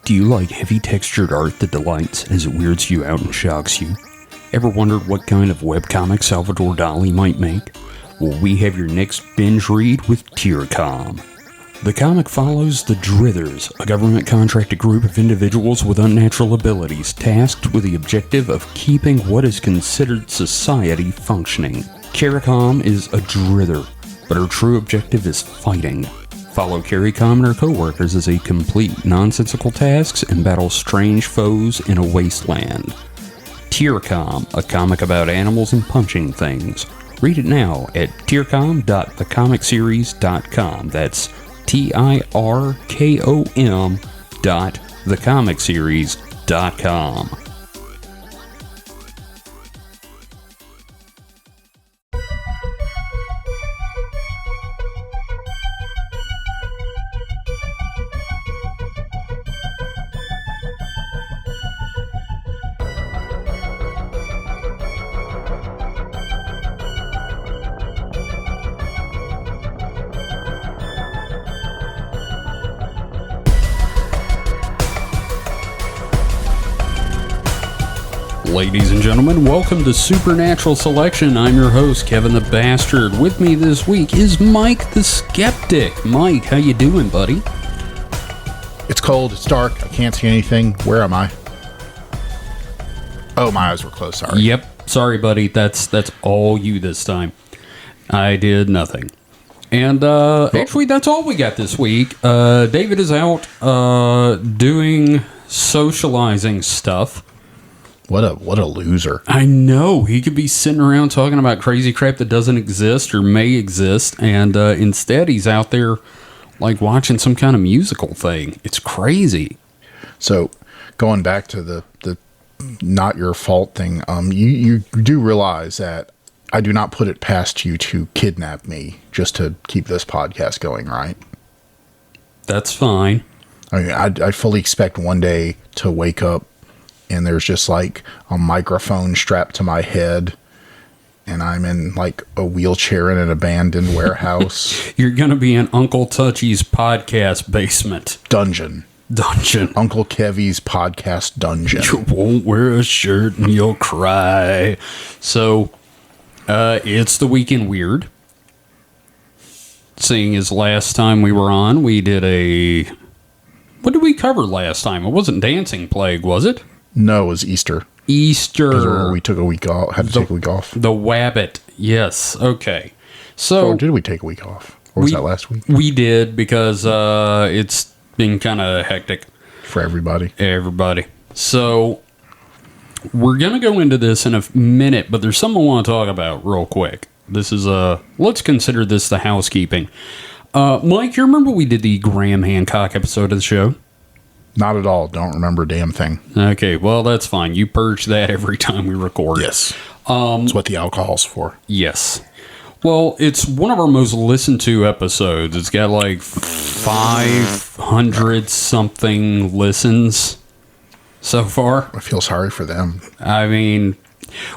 Do you like heavy textured art that delights as it weirds you out and shocks you? Ever wondered what kind of webcomic Salvador Dali might make? Well, we have your next binge read with Tiercom. The comic follows the Drithers, a government-contracted group of individuals with unnatural abilities tasked with the objective of keeping what is considered society functioning. CARICOM is a Drither, but her true objective is fighting. Follow CARICOM and her co-workers as they complete nonsensical tasks and battle strange foes in a wasteland. Tiercom, a comic about animals and punching things. Read it now at tiercom.thecomicseries.com. That's TIRKOM.thecomicseries.com. Ladies and gentlemen, welcome to Supernatural Selection. I'm your host, Kevin the Bastard. With me this week is Mike the Skeptic. Mike, how you doing, buddy? It's cold, it's dark, I can't see anything. Where am I? Oh, my eyes were closed, sorry. Yep, sorry, buddy. That's all you this time. I did nothing. And actually, that's all we got this week. David is out doing socializing stuff. What a loser. I know. He could be sitting around talking about crazy crap that doesn't exist or may exist, and instead he's out there like watching some kind of musical thing. It's crazy. So, going back to the not your fault thing, you do realize that I do not put it past you to kidnap me just to keep this podcast going, right? That's fine. I mean, I fully expect one day to wake up and there's just like a microphone strapped to my head and I'm in like a wheelchair in an abandoned warehouse. You're going to be in Uncle Touchy's podcast basement. Dungeon. Uncle Kevy's podcast dungeon. You won't wear a shirt and you'll cry. So, it's the Weekend Weird. Seeing as last time we were on, we did what did we cover last time? It wasn't Dancing Plague, was it? No, it was Easter. Easter. We took a week off. Had to take a week off. The Wabbit. Yes. Okay. So. Or did we take a week off? Or was that last week? We did because it's been kind of hectic. For everybody. So, we're going to go into this in a minute, but there's something I want to talk about real quick. This is let's consider this the housekeeping. Mike, you remember we did the Graham Hancock episode of the show? Not at all. Don't remember a damn thing. Okay, well, that's fine. You purge that every time we record. Yes. That's what the alcohol's for. Yes. Well, it's one of our most listened to episodes. It's got like 500 something listens so far. I feel sorry for them. I mean,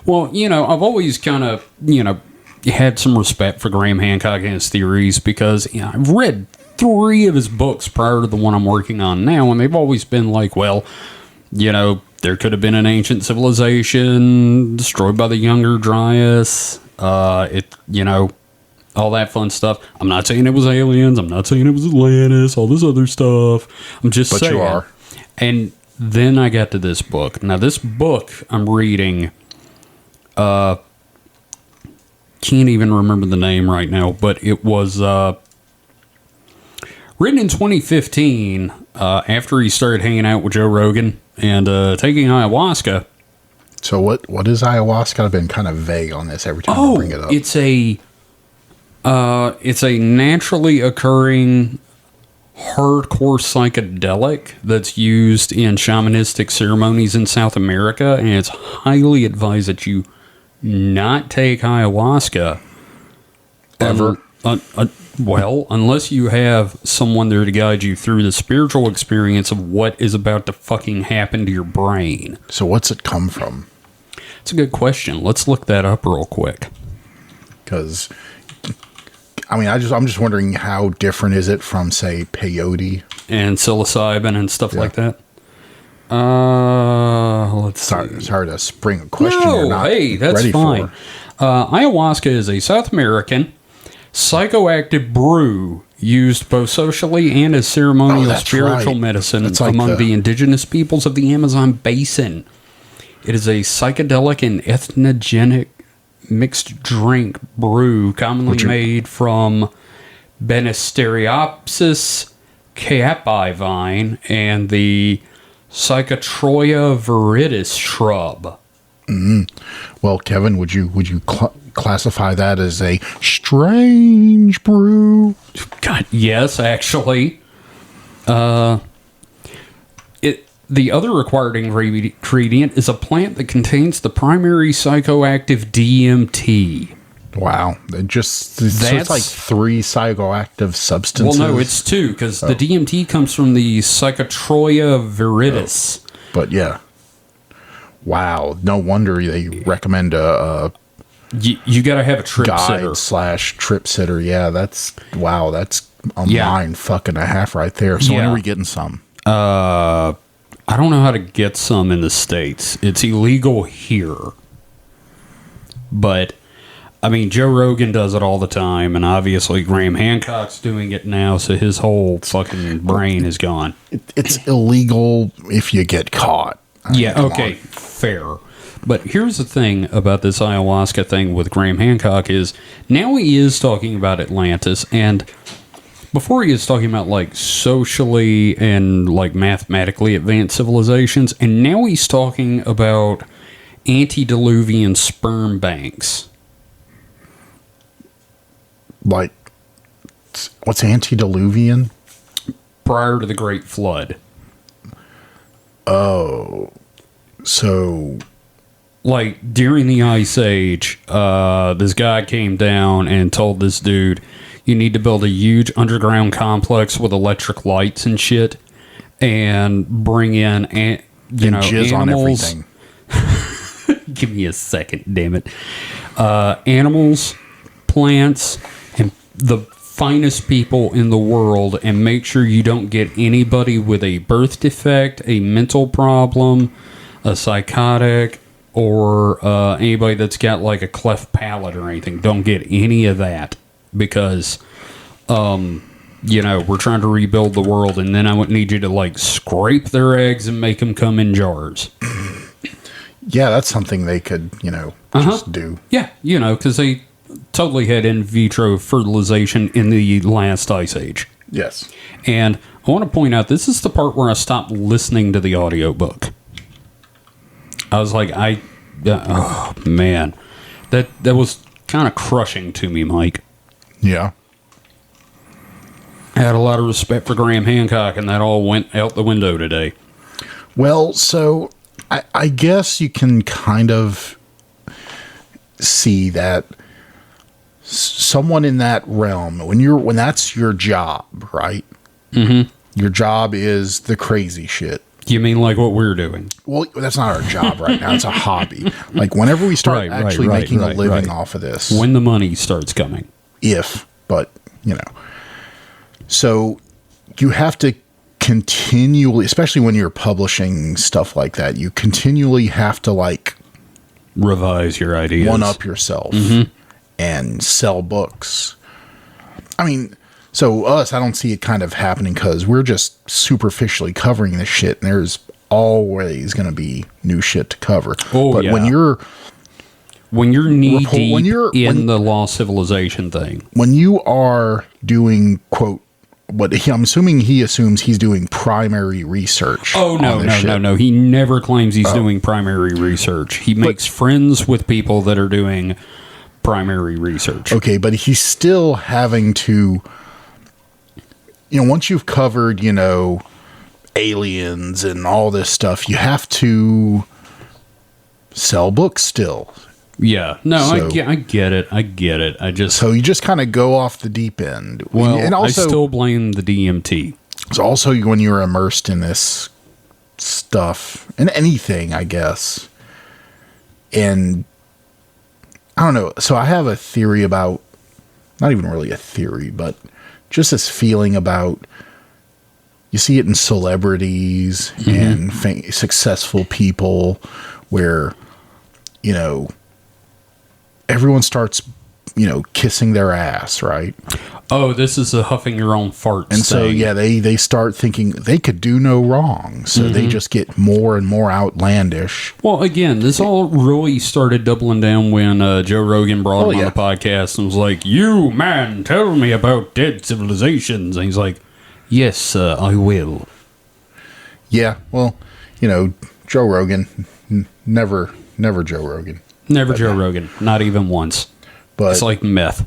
well, I've always kind of, had some respect for Graham Hancock and his theories because I've read 3 of his books prior to the one I'm working on now, and they've always been like, well, there could have been an ancient civilization destroyed by the Younger Dryas, all that fun stuff. I'm not saying it was aliens, I'm not saying it was Atlantis, all this other stuff. I'm just saying. But you are. And then I got to this book. Now, this book I'm reading, can't even remember the name right now, but it was written in 2015, after he started hanging out with Joe Rogan and taking ayahuasca. So what is ayahuasca? I've been kind of vague on this every time I bring it up. It's a naturally occurring hardcore psychedelic that's used in shamanistic ceremonies in South America, and it's highly advised that you not take ayahuasca ever. Well, unless you have someone there to guide you through the spiritual experience of what is about to fucking happen to your brain. So what's it come from? It's a good question. Let's look that up real quick. Because I mean, I'm just wondering how different is it from, say, peyote and psilocybin and stuff like that. Let's see. Sorry to spring a question. you're not hey, that's ready fine. For. Ayahuasca is a South American psychoactive brew used both socially and as ceremonial that's spiritual right. medicine That's like among the indigenous peoples of the Amazon basin. It is a psychedelic and ethnogenic mixed drink brew commonly made from Banisteriopsis caapi vine and the Psychotroia viridis shrub. Well, Kevin, would you classify that as a strange brew? God, yes, actually. The other required ingredient is a plant that contains the primary psychoactive DMT. Wow. So it's like 3 psychoactive substances. Well, no, it's 2, because the DMT comes from the Psychotroia viridis. But yeah. Wow. No wonder they recommend a You got to have a trip sitter. guide / trip sitter. Yeah, that's a mind fucking a half right there. So when are we getting some? I don't know how to get some in the States. It's illegal here. But, I mean, Joe Rogan does it all the time, and obviously Graham Hancock's doing it now, so his whole fucking brain is gone. It's illegal if you get caught. Okay, fair. But here's the thing about this ayahuasca thing with Graham Hancock is now he is talking about Atlantis, and before he is talking about like socially and like mathematically advanced civilizations, and now he's talking about antediluvian sperm banks. Like, what's antediluvian? Prior to the Great Flood. Oh, so like during the Ice Age, this guy came down and told this dude, you need to build a huge underground complex with electric lights and shit, and bring in, jizz animals. on everything. Give me a second, damn it. Animals, plants, and the finest people in the world, and make sure you don't get anybody with a birth defect, a mental problem, a psychotic, or anybody that's got like a cleft palate or anything. Don't get any of that, because we're trying to rebuild the world, and then I would need you to like scrape their eggs and make them come in jars. Yeah, that's something they could, just do. Yeah, because they totally had in vitro fertilization in the last Ice Age. Yes. And I want to point out, this is the part where I stopped listening to the audiobook. I was like, oh man, that was kind of crushing to me, Mike. Yeah. I had a lot of respect for Graham Hancock, and that all went out the window today. Well, so I guess you can kind of see that someone in that realm, when that's your job, right? Mm-hmm. Your job is the crazy shit. You mean like what we're doing? Well, that's not our job right now. It's a hobby. Like whenever we start making a living off of this. When the money starts coming. So you have to continually, especially when you're publishing stuff like that, you continually have to like revise your ideas, one up yourself, and sell books. I mean, so I don't see it kind of happening because we're just superficially covering this shit, and there's always going to be new shit to cover. But when you're knee deep in the lost civilization thing, when you are doing quote, I'm assuming he assumes he's doing primary research. Oh no! He never claims he's doing primary research. He makes friends with people that are doing primary research. Okay, but he's still having to, once you've covered, aliens and all this stuff, you have to sell books still. Yeah, no, I get it. So you just kind of go off the deep end. Well, and also, I still blame the DMT. It's also when you're immersed in this stuff and anything, I guess. And I don't know. So I have a theory about not even really a theory, but just this feeling about, you see it in celebrities and successful people where, you know, everyone starts, you know, kissing their ass, right? Oh, this is a huffing your own farts And so, thing. yeah, they start thinking they could do no wrong. So they just get more and more outlandish. Well, again, this all really started doubling down when Joe Rogan brought him on yeah. the podcast and was like, "You, man, tell me about dead civilizations." And he's like, "Yes, I will." Yeah, well, you know, Joe Rogan, never Joe Rogan. Never Joe Rogan, not even once. But It's like meth.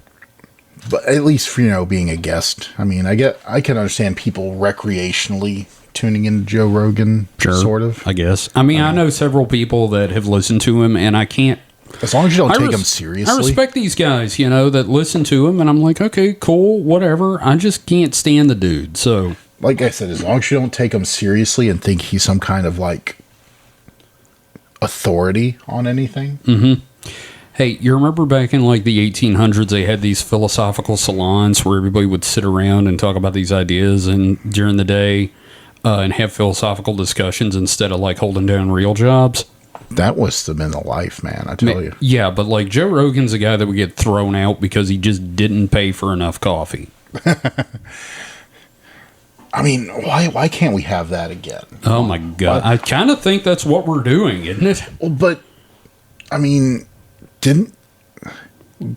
But at least for, you know, being a guest. I mean, I can understand people recreationally tuning into Joe Rogan, sort of. I guess. I mean, I know several people that have listened to him, and I can't. As long as you don't take him seriously. I respect these guys, you know, that listen to him, and I'm like, okay, cool, whatever. I just can't stand the dude, so. Like I said, as long as you don't take him seriously and think he's some kind of, like, authority on anything. Mm-hmm. Hey, you remember back in like the 1800s, they had these philosophical salons where everybody would sit around and talk about these ideas and during the day and have philosophical discussions instead of like holding down real jobs? That must have been the life, man, I tell you. Yeah, but like Joe Rogan's a guy that would get thrown out because he just didn't pay for enough coffee. I mean, why can't we have that again? Oh my God. I kind of think that's what we're doing, isn't it? Well, but, I mean, did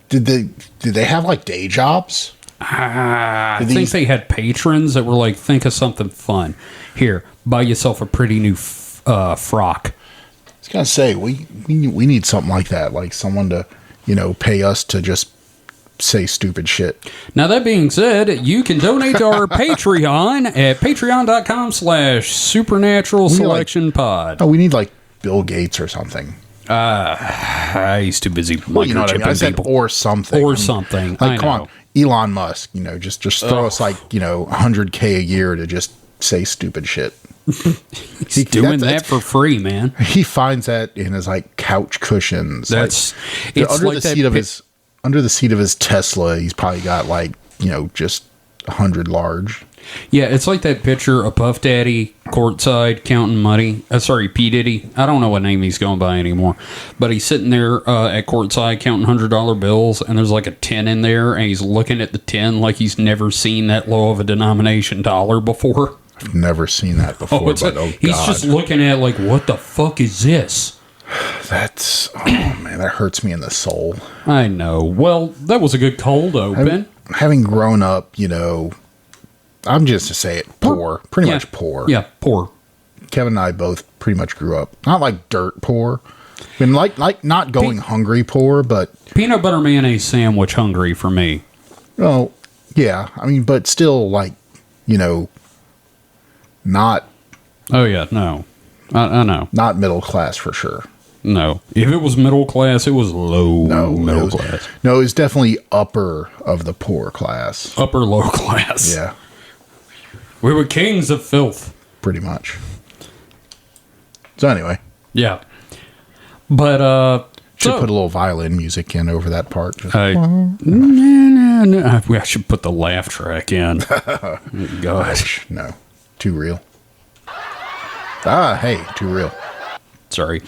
they have like day jobs? I think they had patrons that were like, think of something fun. Here, buy yourself a pretty new frock. I was gonna say we need something like that, like someone to, you know, pay us to just say stupid shit. Now that being said, you can donate to our Patreon at patreon.com/supernatural selection pod. Oh, we need like Bill Gates or something. He's too busy microchipping You know what I mean? I said people. or something. Or something. Like, I come know. on, Elon Musk. You know, just throw us like, you know, $100K a year to just say stupid shit. He's doing that for free, man. He finds that in his like couch cushions. That's like, it's under like the that seat of his under the seat of his Tesla. He's probably got like, you know, just 100 large. Yeah, it's like that picture of Puff Daddy courtside counting money. Sorry, P. Diddy. I don't know what name he's going by anymore. But he's sitting there at courtside counting $100 bills, and there's like a 10 in there, and he's looking at the 10 like he's never seen that low of a denomination dollar before. I've never seen that before, He's just looking at it like, what the fuck is this? That's, oh man, that hurts me in the soul. I know. Well, that was a good cold open. Having grown up, you know, I'm just to say it, poor. Pretty much poor. Yeah, poor. Kevin and I both pretty much grew up, not like dirt poor. I mean, like not going hungry poor, but... Peanut butter mayonnaise sandwich hungry for me. Oh, yeah. I mean, but still, like, you know, not... Oh, yeah, no. I know. Not middle class for sure. No. If it was middle class, it was low middle class. class. No, it was definitely upper of the poor class. Upper low class. Yeah. We were kings of filth. Pretty much. So anyway. Yeah. But, should put a little violin music in over that part. No. I should put the laugh track in. Gosh. No. Too real. Hey, too real. Sorry.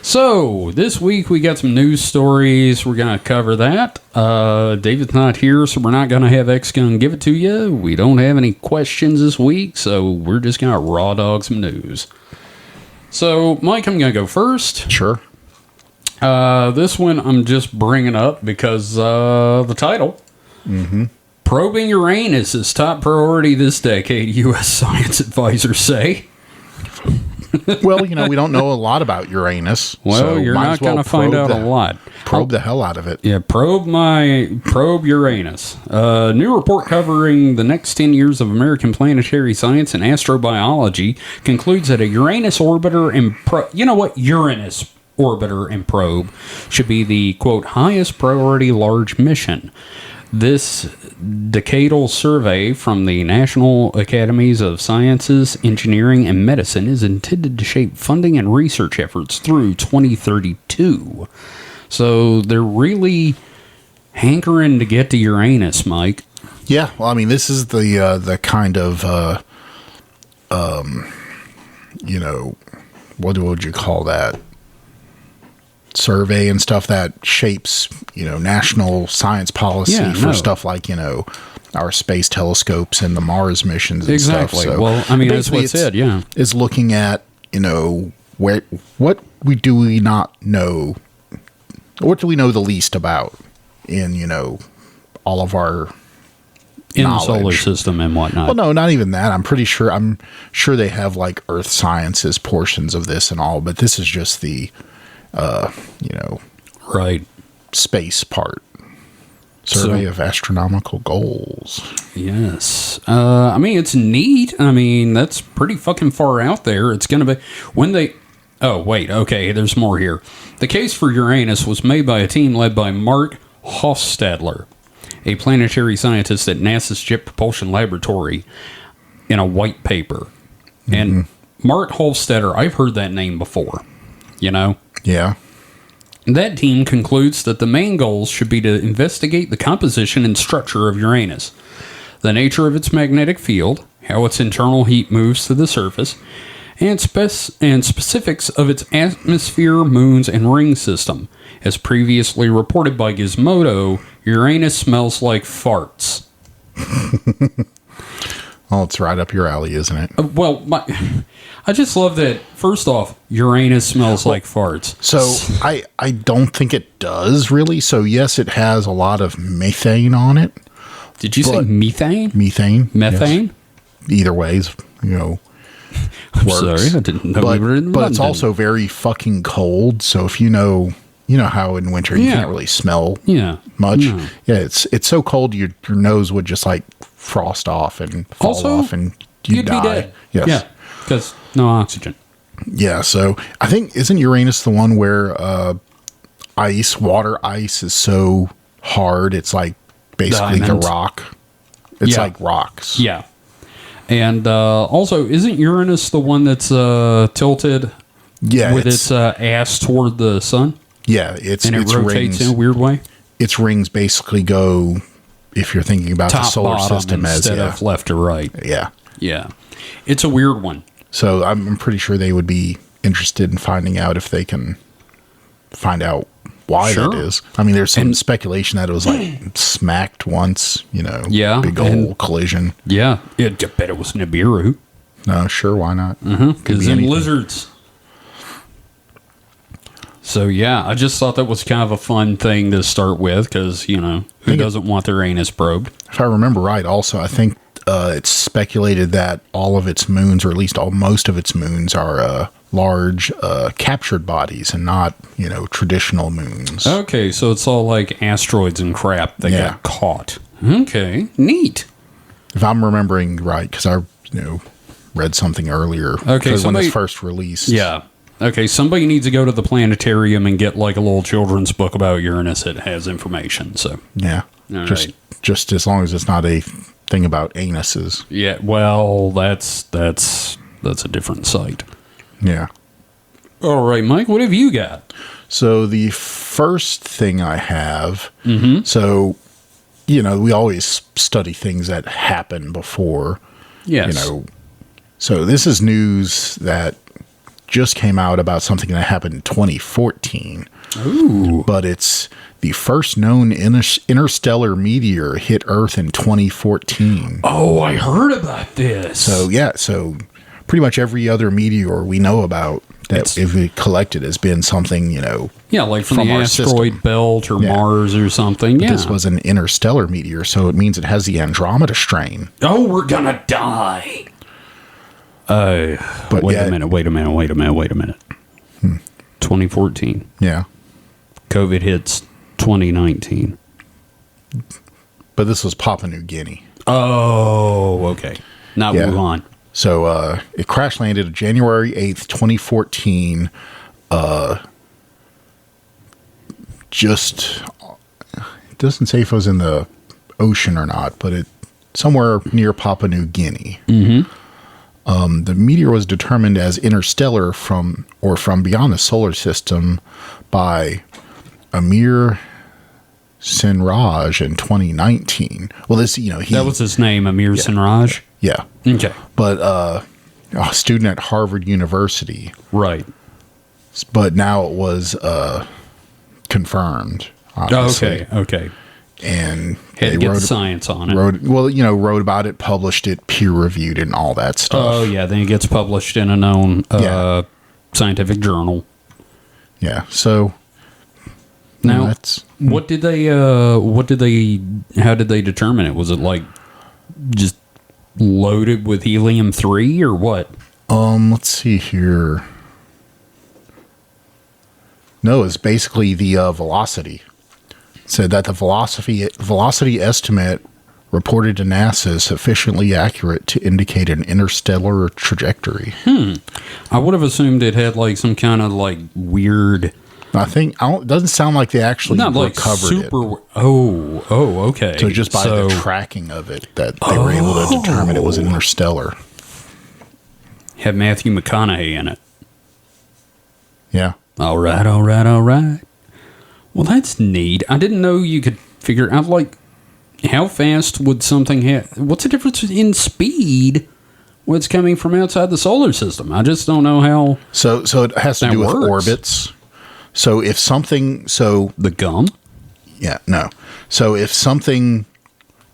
So, this week we got some news stories. We're going to cover that. David's not here, so we're not going to have X-Gun give it to you. We don't have any questions this week, so we're just going to raw dog some news. So, Mike, I'm going to go first. Sure. This one I'm just bringing up because the title. Mm-hmm. Probing Uranus is top priority this decade, U.S. science advisors say. Well, you know, we don't know a lot about Uranus. Well, so you're not going to find out a lot. Probe the hell out of it. Yeah, probe Uranus. A new report covering the next 10 years of American planetary science and astrobiology concludes that a Uranus orbiter and Uranus orbiter and probe should be the, quote, highest priority large mission. This decadal survey from the National Academies of Sciences, Engineering, and Medicine is intended to shape funding and research efforts through 2032. So they're really hankering to get to Uranus, Mike. Yeah, well, I mean, this is the kind of you know, what would you call that? Survey and stuff that shapes, you know, national science policy for stuff like, you know, our space telescopes and the Mars missions and Exactly. stuff. So well, I mean, that's what it said, yeah. Is looking at, you know, what we not know, what do we know the least about in, you know, all of our In knowledge. the solar system and whatnot. Well, no, not even that. I'm sure they have like Earth sciences portions of this and all, but this is just the, you know, right. space part. Survey of astronomical goals. Yes. I mean, it's neat. I mean, that's pretty fucking far out there. It's going to be when they... Oh, wait. Okay, there's more here. The case for Uranus was made by a team led by Mark Hofstadler, a planetary scientist at NASA's Jet Propulsion Laboratory, in a white paper. Mm-hmm. And Mark Hofstadler, I've heard that name before, you know? Yeah. That team concludes that the main goals should be to investigate the composition and structure of Uranus, the nature of its magnetic field, how its internal heat moves to the surface, and specifics of its atmosphere, moons, and ring system. As previously reported by Gizmodo, Uranus smells like farts. Well, it's right up your alley, isn't it? I just love that, first off, Uranus smells like farts. So I don't think it does, really. So, yes, it has a lot of methane on it. Did you say methane? Methane. Methane? Yes. Either ways, you know, I'm works. sorry, I didn't know we were in London. But it's also very fucking cold. So if you know how in winter you can't really smell much. No. Yeah, it's so cold your nose would just like frost off and fall off and you'd die. Be dead. Yes. Yeah, because no oxygen. Yeah, so I think, isn't Uranus the one where water ice is so hard it's like basically the rock? It's like rocks. Yeah. And also, isn't Uranus the one that's tilted with its ass toward the sun? Yeah, it rotates rings, in a weird way? Its rings basically go, if you're thinking about the solar system, instead of left or right. Yeah. Yeah. It's a weird one. So I'm pretty sure they would be interested in finding out if they can find out why that is. I mean, there's some speculation that it was like smacked once, you know, big old collision. Yeah. I bet it was Nibiru. No, sure, why not? Because in lizards. So, yeah, I just thought that was kind of a fun thing to start with because, you know, who doesn't want their anus probed? If I remember right, also, I think it's speculated that all of its moons, or at least most of its moons, are large captured bodies and not, you know, traditional moons. Okay, so it's all like asteroids and crap that got caught. Okay, neat. If I'm remembering right, because I, read something earlier. Okay, when this first released. Yeah. Okay, somebody needs to go to the planetarium and get like a little children's book about Uranus that has information. So yeah, just as long as it's not a thing about anuses. Yeah, well, that's a different site. Yeah. All right, Mike, what have you got? So the first thing I have, so, we always study things that happen before. Yes. So this is news that just came out about something that happened in 2014. Ooh. But it's the first known interstellar meteor hit Earth in 2014. Oh, I heard about this. So pretty much every other meteor we know about that if we collected has been something, like from the asteroid system. belt or Mars or something. Yeah. This was an interstellar meteor, so it means it has the Andromeda strain. Oh, we're gonna die. But wait a minute. 2014. Yeah. COVID hits 2019. But this was Papua New Guinea. Oh, okay. Not Wuhan. So it crash landed January 8th, 2014. It doesn't say if it was in the ocean or not, but it somewhere near Papua New Guinea. Mm-hmm. The meteor was determined as interstellar from beyond the solar system by Amir Sinraj in 2019. Well, this, That was his name, Amir Sinraj? yeah. Okay. But a student at Harvard University. Right. But now it was confirmed. Obviously. Okay. And Had to get the science on it. Wrote about it, published it, peer reviewed it, and all that stuff. Oh, yeah. Then it gets published in a known scientific journal. Yeah. So now, that's how did they determine it? Was it like just loaded with helium-3 or what? let's see here. No, it's basically the velocity. It said that the velocity estimate reported to NASA is sufficiently accurate to indicate an interstellar trajectory. I would have assumed it had like some kind of like weird. It doesn't sound like they actually Not like recovered it. Okay. So just by the tracking of it, that they were able to determine it was interstellar. Had Matthew McConaughey in it. Yeah. All right. Well, that's neat. I didn't know you could figure out, like, how fast would something have... What's the difference in speed when it's coming from outside the solar system? I just don't know how... So it has to do with orbits. So if something... The gum? Yeah, no. So if something...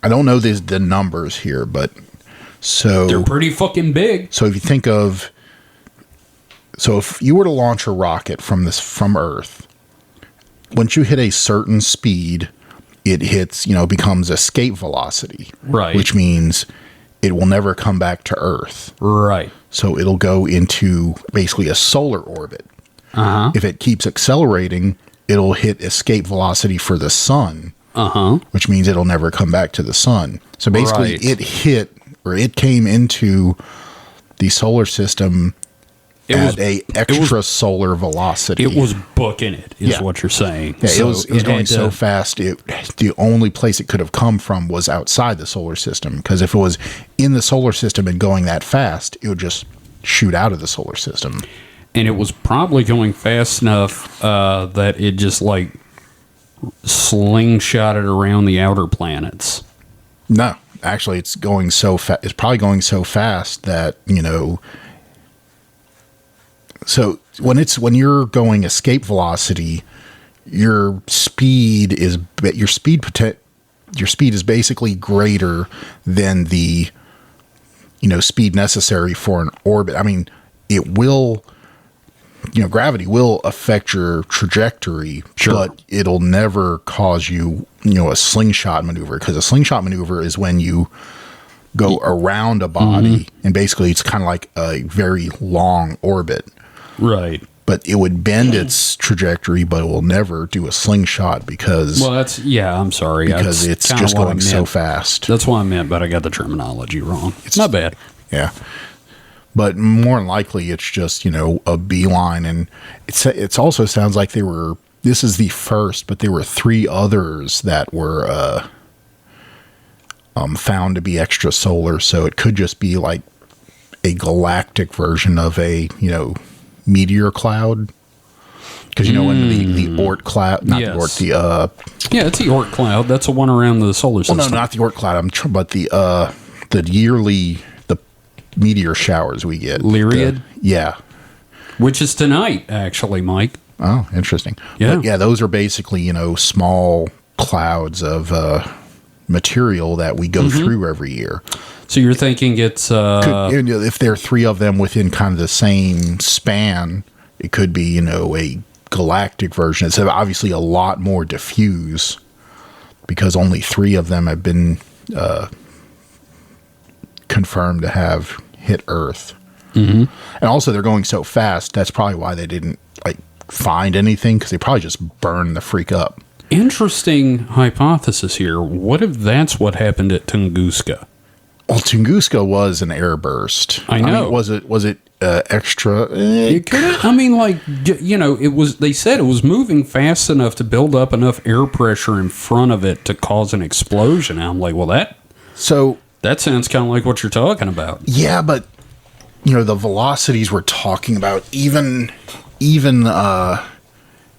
I don't know the numbers here, but... So they're pretty fucking big. So if you think of... So if you were to launch a rocket from Earth, once you hit a certain speed, it hits, becomes escape velocity. Right. Which means it will never come back to Earth. Right. So it'll go into basically a solar orbit. Uh-huh. If it keeps accelerating, it'll hit escape velocity for the sun. Uh-huh. Which means it'll never come back to the sun. So basically it came into the solar system at a extrasolar velocity. It was booking it, is what you're saying. Yeah, so it was going so fast. The only place it could have come from was outside the solar system. Because if it was in the solar system and going that fast, it would just shoot out of the solar system. And it was probably going fast enough that it just like slingshotted around the outer planets. No, actually, it's going so fast. It's probably going so fast that So when you're going escape velocity, your speed is basically greater than the speed necessary for an orbit. I mean, it will. Gravity will affect your trajectory, but it'll never cause you, a slingshot maneuver, because a slingshot maneuver is when you go around a body, and basically it's kind of like a very long orbit. Right. But it would bend its trajectory, but it will never do a slingshot because... Well, I'm sorry. Because it's just going so fast. That's what I meant, but I got the terminology wrong. It's not bad. Yeah. But more than likely, it's just, a beeline. And it also sounds like this is the first, but there were 3 others that were found to be extrasolar. So it could just be like a galactic version of a, meteor cloud. Because, when the Oort cloud, not the Oort, yeah, it's the Oort cloud. That's the one around the solar system. Well, no, not the Oort cloud. But the yearly... meteor showers we get. Lyriad? Yeah. Which is tonight, actually, Mike. Oh, interesting. Yeah. But yeah, those are basically, small clouds of material that we go through every year. So you're thinking it's... if there are 3 of them within kind of the same span, it could be, a galactic version. It's obviously a lot more diffuse because only 3 of them have been confirmed to have hit Earth. And also they're going so fast, that's probably why they didn't find anything, because they probably just burned the freak up. Interesting hypothesis here. What if that's what happened at Tunguska? Well, Tunguska was an airburst. I know. Was it extra? It could. I mean, it was. They said it was moving fast enough to build up enough air pressure in front of it to cause an explosion. And I'm like, well, that sounds kind of like what you're talking about. Yeah, but the velocities we're talking about, even an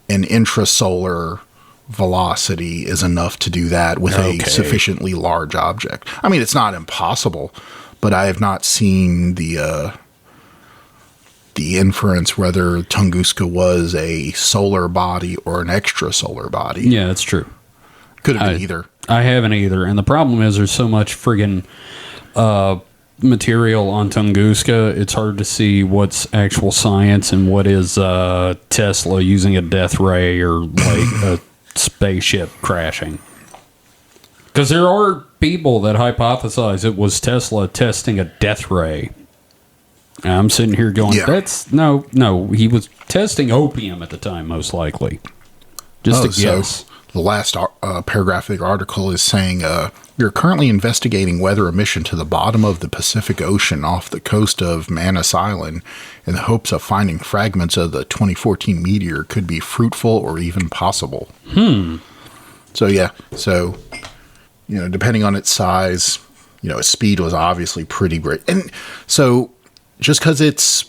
intrasolar velocity is enough to do that with Okay. a sufficiently large object. I mean, it's not impossible, but I have not seen the inference whether Tunguska was a solar body or an extrasolar body. Yeah, that's true. Could have been either. I haven't either. And the problem is there's so much friggin' material on Tunguska, it's hard to see what's actual science and what is Tesla using a death ray or like a spaceship crashing. Because there are people that hypothesize it was Tesla testing a death ray. And I'm sitting here going, Yeah. that's no, he was testing opium at the time, most likely. Just a guess. The last paragraph of the article is saying, we are currently investigating whether a mission to the bottom of the Pacific Ocean off the coast of Manus Island in the hopes of finding fragments of the 2014 meteor could be fruitful or even possible. So, yeah. So, depending on its size, its speed was obviously pretty great. And so, just because it's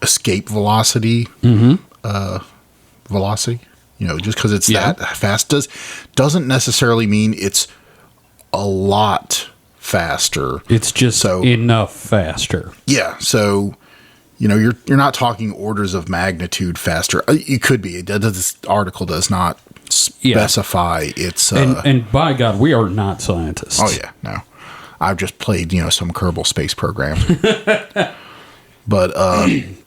escape velocity, velocity, just because it's that fast doesn't necessarily mean it's a lot faster. It's just enough faster. Yeah. So, you're not talking orders of magnitude faster. It could be. This article does not specify its. And by God, we are not scientists. Oh yeah, no. I've just played, some Kerbal Space Program. But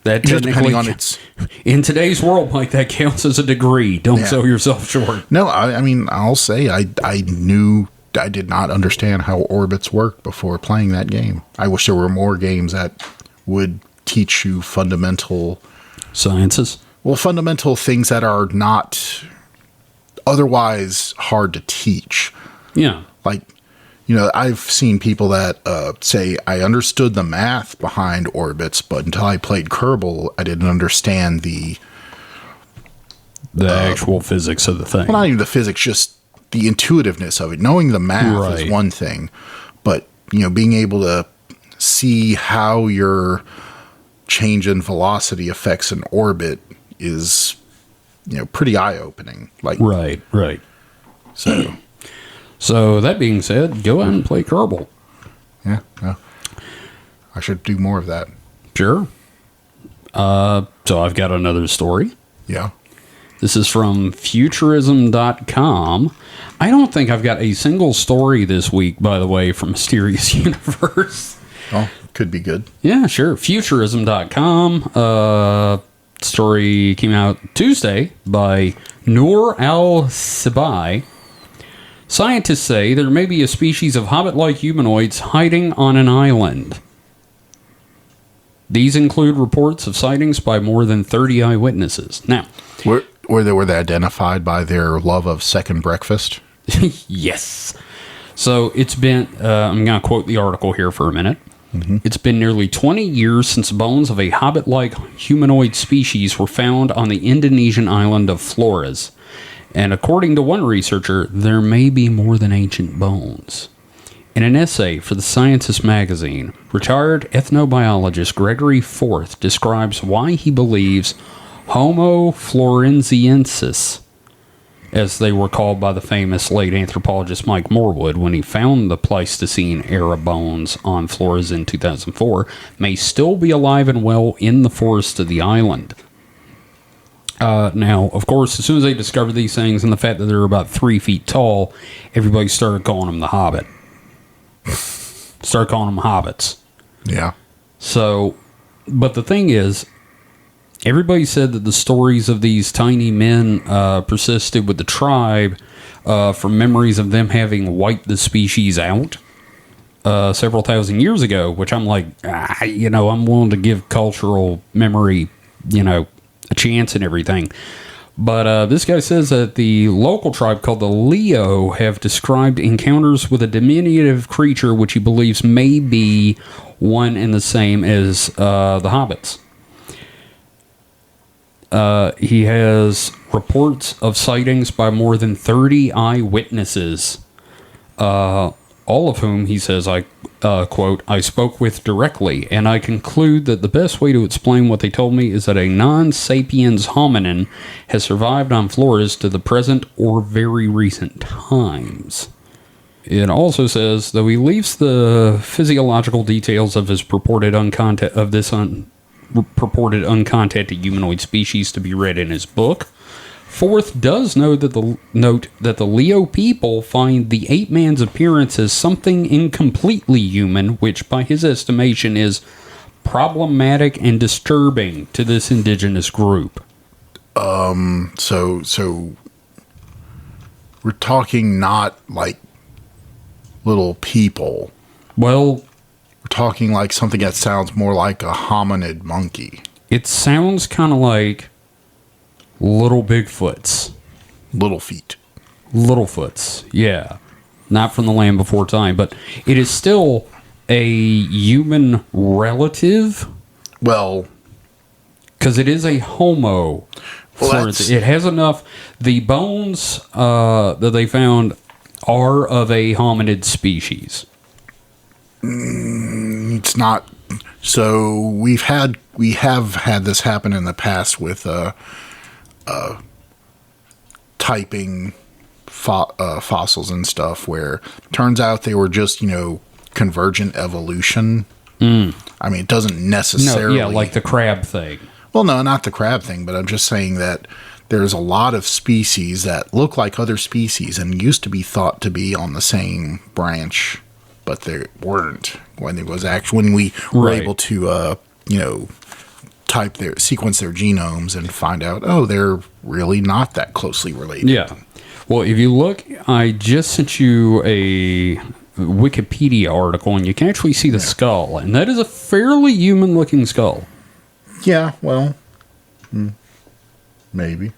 that just depending on its... In today's world, Mike, that counts as a degree. Don't sell yourself short. No, I mean, I'll say I did not understand how orbits work before playing that game. I wish there were more games that would teach you fundamental... Sciences? Well, fundamental things that are not otherwise hard to teach. Yeah. Like... I've seen people that say, I understood the math behind orbits, but until I played Kerbal, I didn't understand the actual physics of the thing. Well, not even the physics, just the intuitiveness of it. Knowing the math is one thing, but, being able to see how your change in velocity affects an orbit is, pretty eye-opening. Like, Right. So, that being said, go out and play Kerbal. Yeah, I should do more of that. Sure. So, I've got another story. Yeah. This is from Futurism.com. I don't think I've got a single story this week, by the way, from Mysterious Universe. Oh, could be good. Yeah, sure. Futurism.com. Story came out Tuesday by Noor Al-Sibai. Scientists say there may be a species of hobbit-like humanoids hiding on an island. These include reports of sightings by more than 30 eyewitnesses. Now, were they identified by their love of second breakfast? Yes. So it's been, I'm going to quote the article here for a minute. Mm-hmm. It's been nearly 20 years since bones of a hobbit-like humanoid species were found on the Indonesian island of Flores. And according to one researcher, there may be more than ancient bones. In an essay for the Scientist magazine, retired ethnobiologist Gregory Forth describes why he believes Homo florenziensis, as they were called by the famous late anthropologist Mike Morwood when he found the Pleistocene era bones on Flores in 2004, may still be alive and well in the forests of the island. Now, of course, as soon as they discovered these things and the fact that they're about 3 feet tall, everybody started calling them the Hobbit. Started calling them hobbits. Yeah. So, but the thing is, everybody said that the stories of these tiny men persisted with the tribe from memories of them having wiped the species out several thousand years ago, which I'm like, I'm willing to give cultural memory, a chance and everything. But this guy says that the local tribe called the Leo have described encounters with a diminutive creature which he believes may be one and the same as the hobbits. He has reports of sightings by more than 30 eyewitnesses, all of whom, he says, I quote, I spoke with directly, and I conclude that the best way to explain what they told me is that a non-sapiens hominin has survived on Flores to the present or very recent times. It also says, though he leaves the physiological details of his purported purported uncontacted humanoid species to be read in his book, Forth does note that the Leo people find the ape man's appearance as something incompletely human, which by his estimation is problematic and disturbing to this indigenous group. So we're talking not like little people. Well, We're talking like something that sounds more like a hominid monkey. it sounds kind of like little Bigfoots. Little feet. Littlefoot's, yeah. Not from the land before time, but it is still a human relative. Well, because it is a homo. Well, It has enough. The bones that they found are of a hominid species. it's not. So we have had this happen in the past with typing fossils and stuff, where turns out they were just convergent evolution. I mean, it doesn't necessarily. No, yeah, like the crab thing. Well, no, not the crab thing, but I'm just saying that there's a lot of species that look like other species and used to be thought to be on the same branch, but they weren't when it was when we were Right. able to, sequence their genomes and find out, oh, they're really not that closely related. Yeah. Well, if you look, I just sent you a Wikipedia article, and you can actually see the skull, and that is a fairly human-looking skull. Yeah, well, maybe.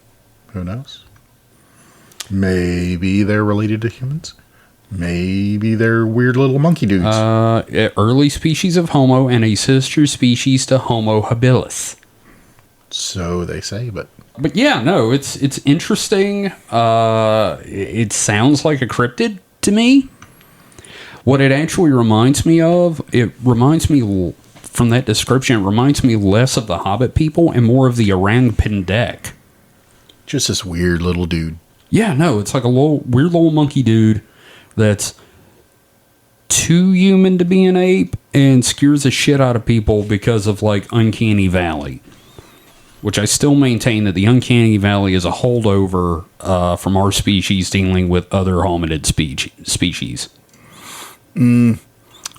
Who knows? Maybe they're related to humans. Maybe they're weird little monkey dudes. Early species of Homo and a sister species to Homo habilis. So they say, but yeah, no, it's interesting. It sounds like a cryptid to me. What it actually reminds me of, from that description, it reminds me less of the Hobbit people and more of the Orang Pendek. just this weird little dude. Yeah, no, it's like a weird little monkey dude that's too human to be an ape and scares the shit out of people because of like Uncanny Valley. Which I still maintain that the Uncanny Valley is a holdover from our species dealing with other hominid species.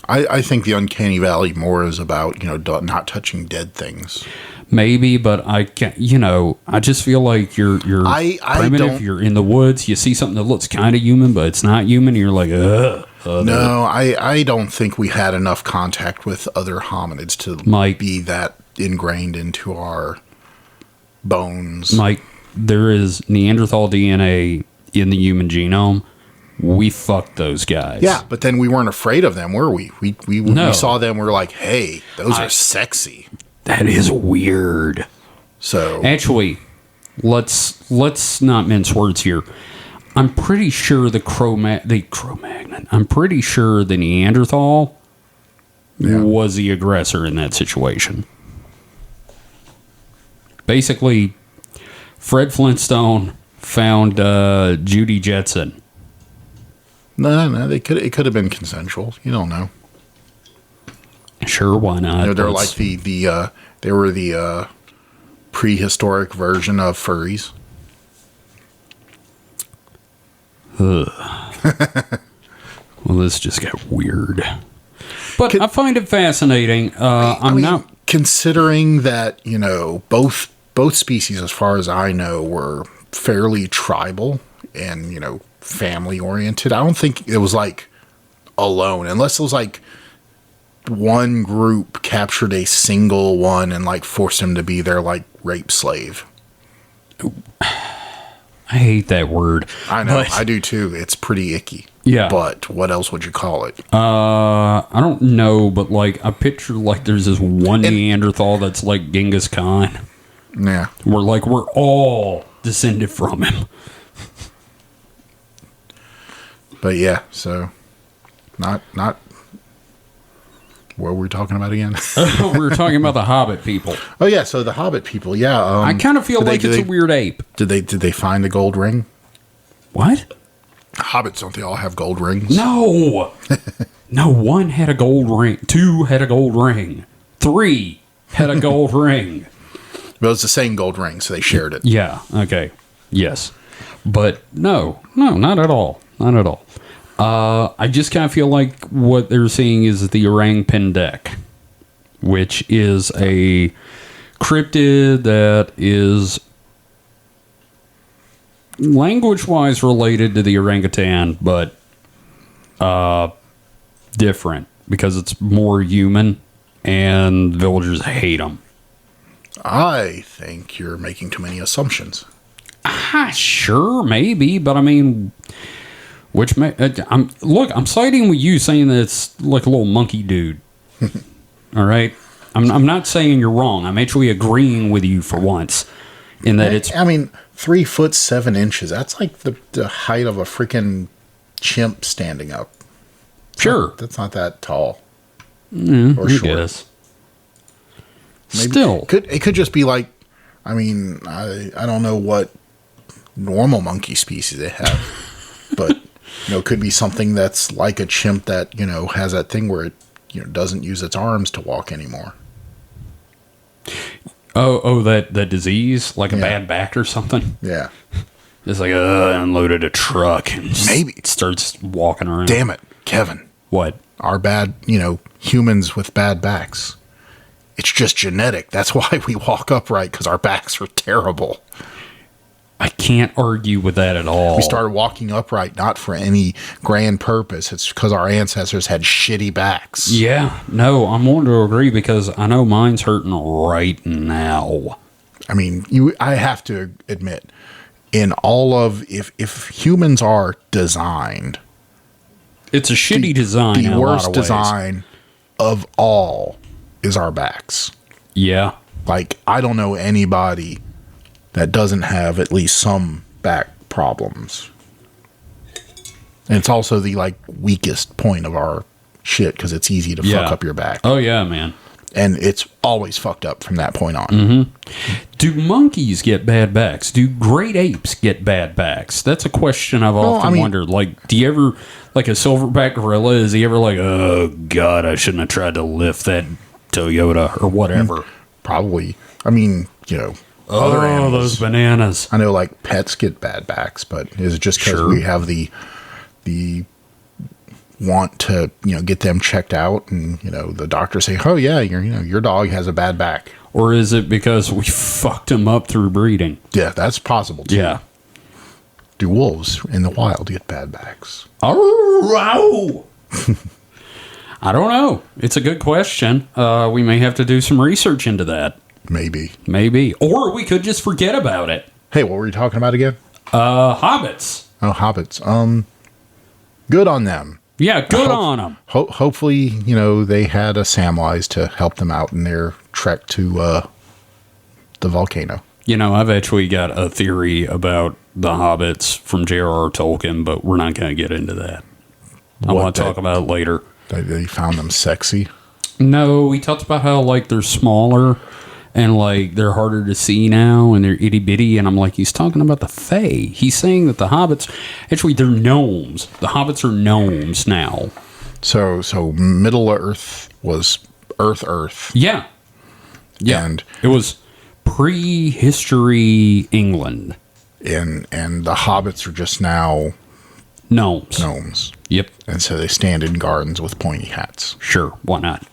I think the Uncanny Valley more is about, not touching dead things. Maybe, but I can't. I just feel like you're I primitive. don't- You're in the woods. You see something that looks kind of human, but it's not human. And you're like, ugh. No, I don't think we had enough contact with other hominids to Mike. be that ingrained into our bones. Like, there is Neanderthal DNA in the human genome. We fucked those guys. Yeah, but then we weren't afraid of them, were we? We No. saw them. We were like, hey, those are sexy. That is weird. So Actually, let's not mince words here. I'm pretty sure the Cro-Magnon. I'm pretty sure the Neanderthal was the aggressor in that situation. Basically, Fred Flintstone found Judy Jetson. no, it could have been consensual. You don't know. Sure, why not? They're like they were the prehistoric version of furries. Well, this just got weird. But I find it fascinating. I mean, not. Considering that both species, as far as I know, were fairly tribal and family oriented. I don't think it was like alone, unless it was like one group captured a single one and like forced him to be their like rape slave. I hate that word. I know, but- I do too. It's pretty icky. Yeah. But what else would you call it? I don't know, but like I picture like there's this one Neanderthal that's like Genghis Khan. Yeah. We're all descended from him. But yeah, so not What were we talking about again? We were talking about the Hobbit people. Oh yeah, so the Hobbit people. Yeah, I kind of feel like it's a weird ape. Did they find the gold ring? What? Hobbits, don't they all have gold rings? No. No, one had a gold ring. Two had a gold ring. Three had a gold ring. Well, it's the same gold ring, so they shared it. Yeah, okay. Yes. But no, not at all. Not at all. I just kind of feel like what they're seeing is the Orang Pendek, which is a cryptid that is language-wise related to the orangutan, but different because it's more human, and villagers hate them. I think you're making too many assumptions. Sure, maybe, but I mean, I'm siding with you saying that it's like a little monkey dude. All right, I'm not saying you're wrong. I'm actually agreeing with you for once in that it's. I mean, 3 foot 7 inches. That's like the height of a freaking chimp standing up. Sure, That's not that tall or short. Guess. Maybe Still, it could just be like, I mean, I don't know what normal monkey species they have, but it could be something that's like a chimp that has that thing where it doesn't use its arms to walk anymore. oh, that disease, like a bad back or something. Yeah. It's like unloaded a truck and Maybe it starts walking around. Damn it, Kevin. What? Our bad, humans with bad backs. It's just genetic. That's why we walk upright, because our backs are terrible. I can't argue with that at all. We started walking upright not for any grand purpose. It's because our ancestors had shitty backs. Yeah, no, I'm willing to agree because I know mine's hurting right now. I mean, I have to admit, in all of if humans are designed, It's a shitty design. the in a lot worst of ways. design of all is our backs. Yeah. Like, I don't know anybody that doesn't have at least some back problems. And it's also the weakest point of our shit because it's easy to fuck up your back. Oh yeah, man. And it's always fucked up from that point on. Do monkeys get bad backs? Do great apes get bad backs? That's a question I've often wondered. Like, do you ever, like a silverback gorilla, is he ever like, oh God, I shouldn't have tried to lift that Toyota or whatever? Probably. I mean, other animals. Those bananas. I know pets get bad backs, but is it just because we have the want to get them checked out, and the doctor say, oh yeah, your dog has a bad back? Or is it because we fucked him up through breeding? Yeah, that's possible too. Yeah. Do wolves in the wild get bad backs? Oh, I don't know. It's a good question. We may have to do some research into that. Maybe. Or we could just forget about it. Hey, what were you talking about again? Hobbits. Oh, hobbits. Good on them. Yeah, good on them. Hopefully, they had a Samwise to help them out in their trek to the volcano. I've actually got a theory about the hobbits from J.R.R. Tolkien, but we're not going to get into that. I want to talk about it later. They found them sexy? No, we talked about how, they're smaller and, they're harder to see now and they're itty-bitty, and I'm like, he's talking about the Fae. He's saying that the hobbits, actually, they're gnomes. The hobbits are gnomes now. So Middle-earth was Earth. Yeah. And it was prehistory England. And the hobbits are just now Gnomes. Yep. And so they stand in gardens with pointy hats. Sure, why not?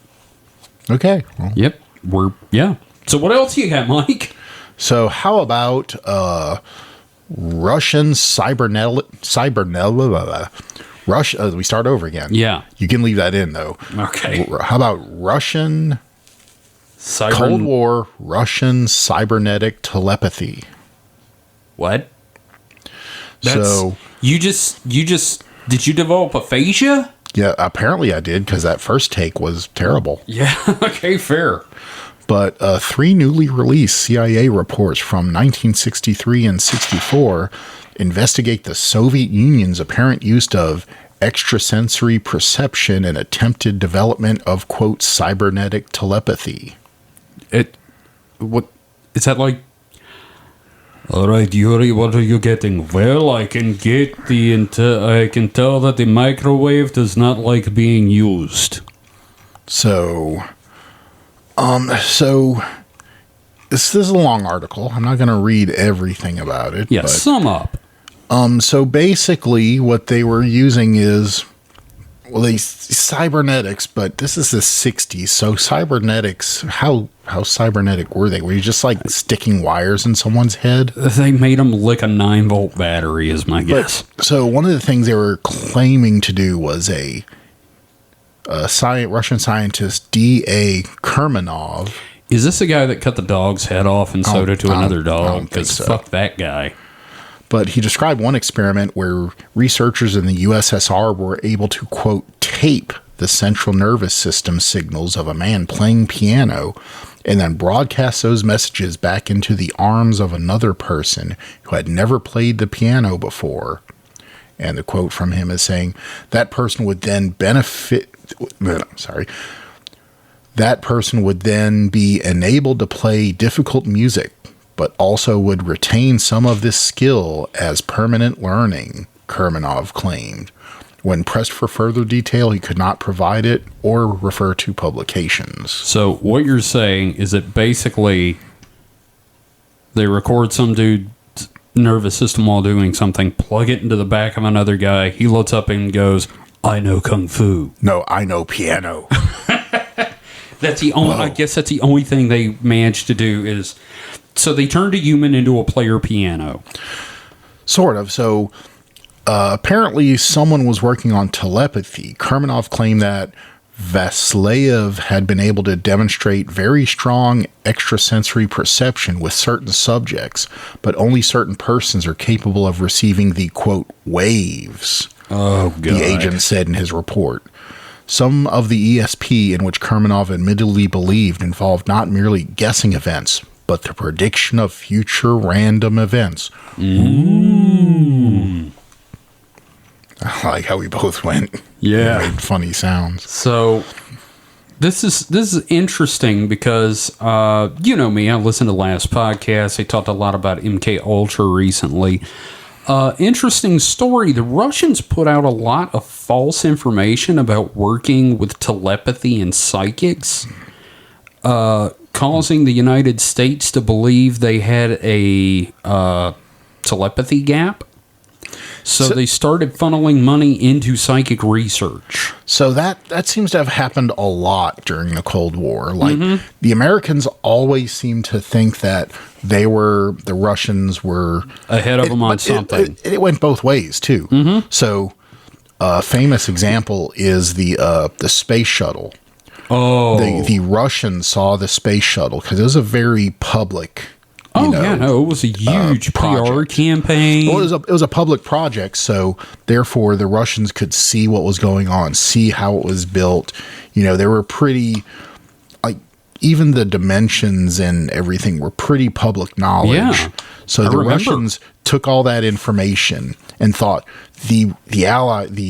Okay. Well. Yep. So what else you got, Mike? So how about Russian Russia? We start over again. Yeah. You can leave that in though. Okay. How about Russian Cold War Russian cybernetic telepathy? What? So you just did you develop aphasia? Yeah, apparently I did, because that first take was terrible. Yeah. Okay. Fair. But 3 newly released CIA reports from 1963 and 64 investigate the Soviet Union's apparent use of extrasensory perception and attempted development of, quote, cybernetic telepathy. What is that like? All right, Yuri, what are you getting? Well, I can get I can tell that the microwave does not like being used. So this is a long article. I'm not going to read everything about it. Yeah, sum up. So basically what they were using is, well, they cybernetics, but this is the 60s. So cybernetics, how cybernetic were they? Were you just like sticking wires in someone's head? They made them lick a 9-volt battery, is my guess. So one of the things they were claiming to do was a Russian scientist, D.A. Kurmanov. Is this the guy that cut the dog's head off and sewed it to another dog? Because fuck that guy. But he described one experiment where researchers in the USSR were able to, quote, tape the central nervous system signals of a man playing piano and then broadcast those messages back into the arms of another person who had never played the piano before. And the quote from him is saying, that person would then be enabled to play difficult music, but also would retain some of this skill as permanent learning, Kurmanov claimed. When pressed for further detail, he could not provide it or refer to publications. So what you're saying is that basically they record some dude's nervous system while doing something, plug it into the back of another guy, he looks up and goes, I know Kung Fu. No, I know piano. That's the only. I guess that's the only thing they managed to do is. So they turned a human into a player piano. Sort of. So apparently someone was working on telepathy. Kurmanov claimed that Vasilev had been able to demonstrate very strong extrasensory perception with certain subjects, but only certain persons are capable of receiving the, quote, waves. Oh, God. The agent said in his report. Some of the ESP in which Kurmanov admittedly believed involved not merely guessing events, but the prediction of future random events. Ooh. I like how we both went. Yeah. Made funny sounds. So this is interesting because you know me, I listened to last podcast. They talked a lot about MK Ultra recently. Interesting story. The Russians put out a lot of false information about working with telepathy and psychics, causing the United States to believe they had a telepathy gap. So they started funneling money into psychic research. So that seems to have happened a lot during the Cold War. Like the Americans always seem to think that the Russians were ahead of them on something. It went both ways too. So a famous example is the space shuttle. Oh, the Russians saw the space shuttle because it was a very public. It was a huge PR campaign. Well, it was a public project, so therefore the Russians could see what was going on, see how it was built. They were pretty, like, even the dimensions and everything were pretty public knowledge. Yeah, so the Russians took all that information and thought the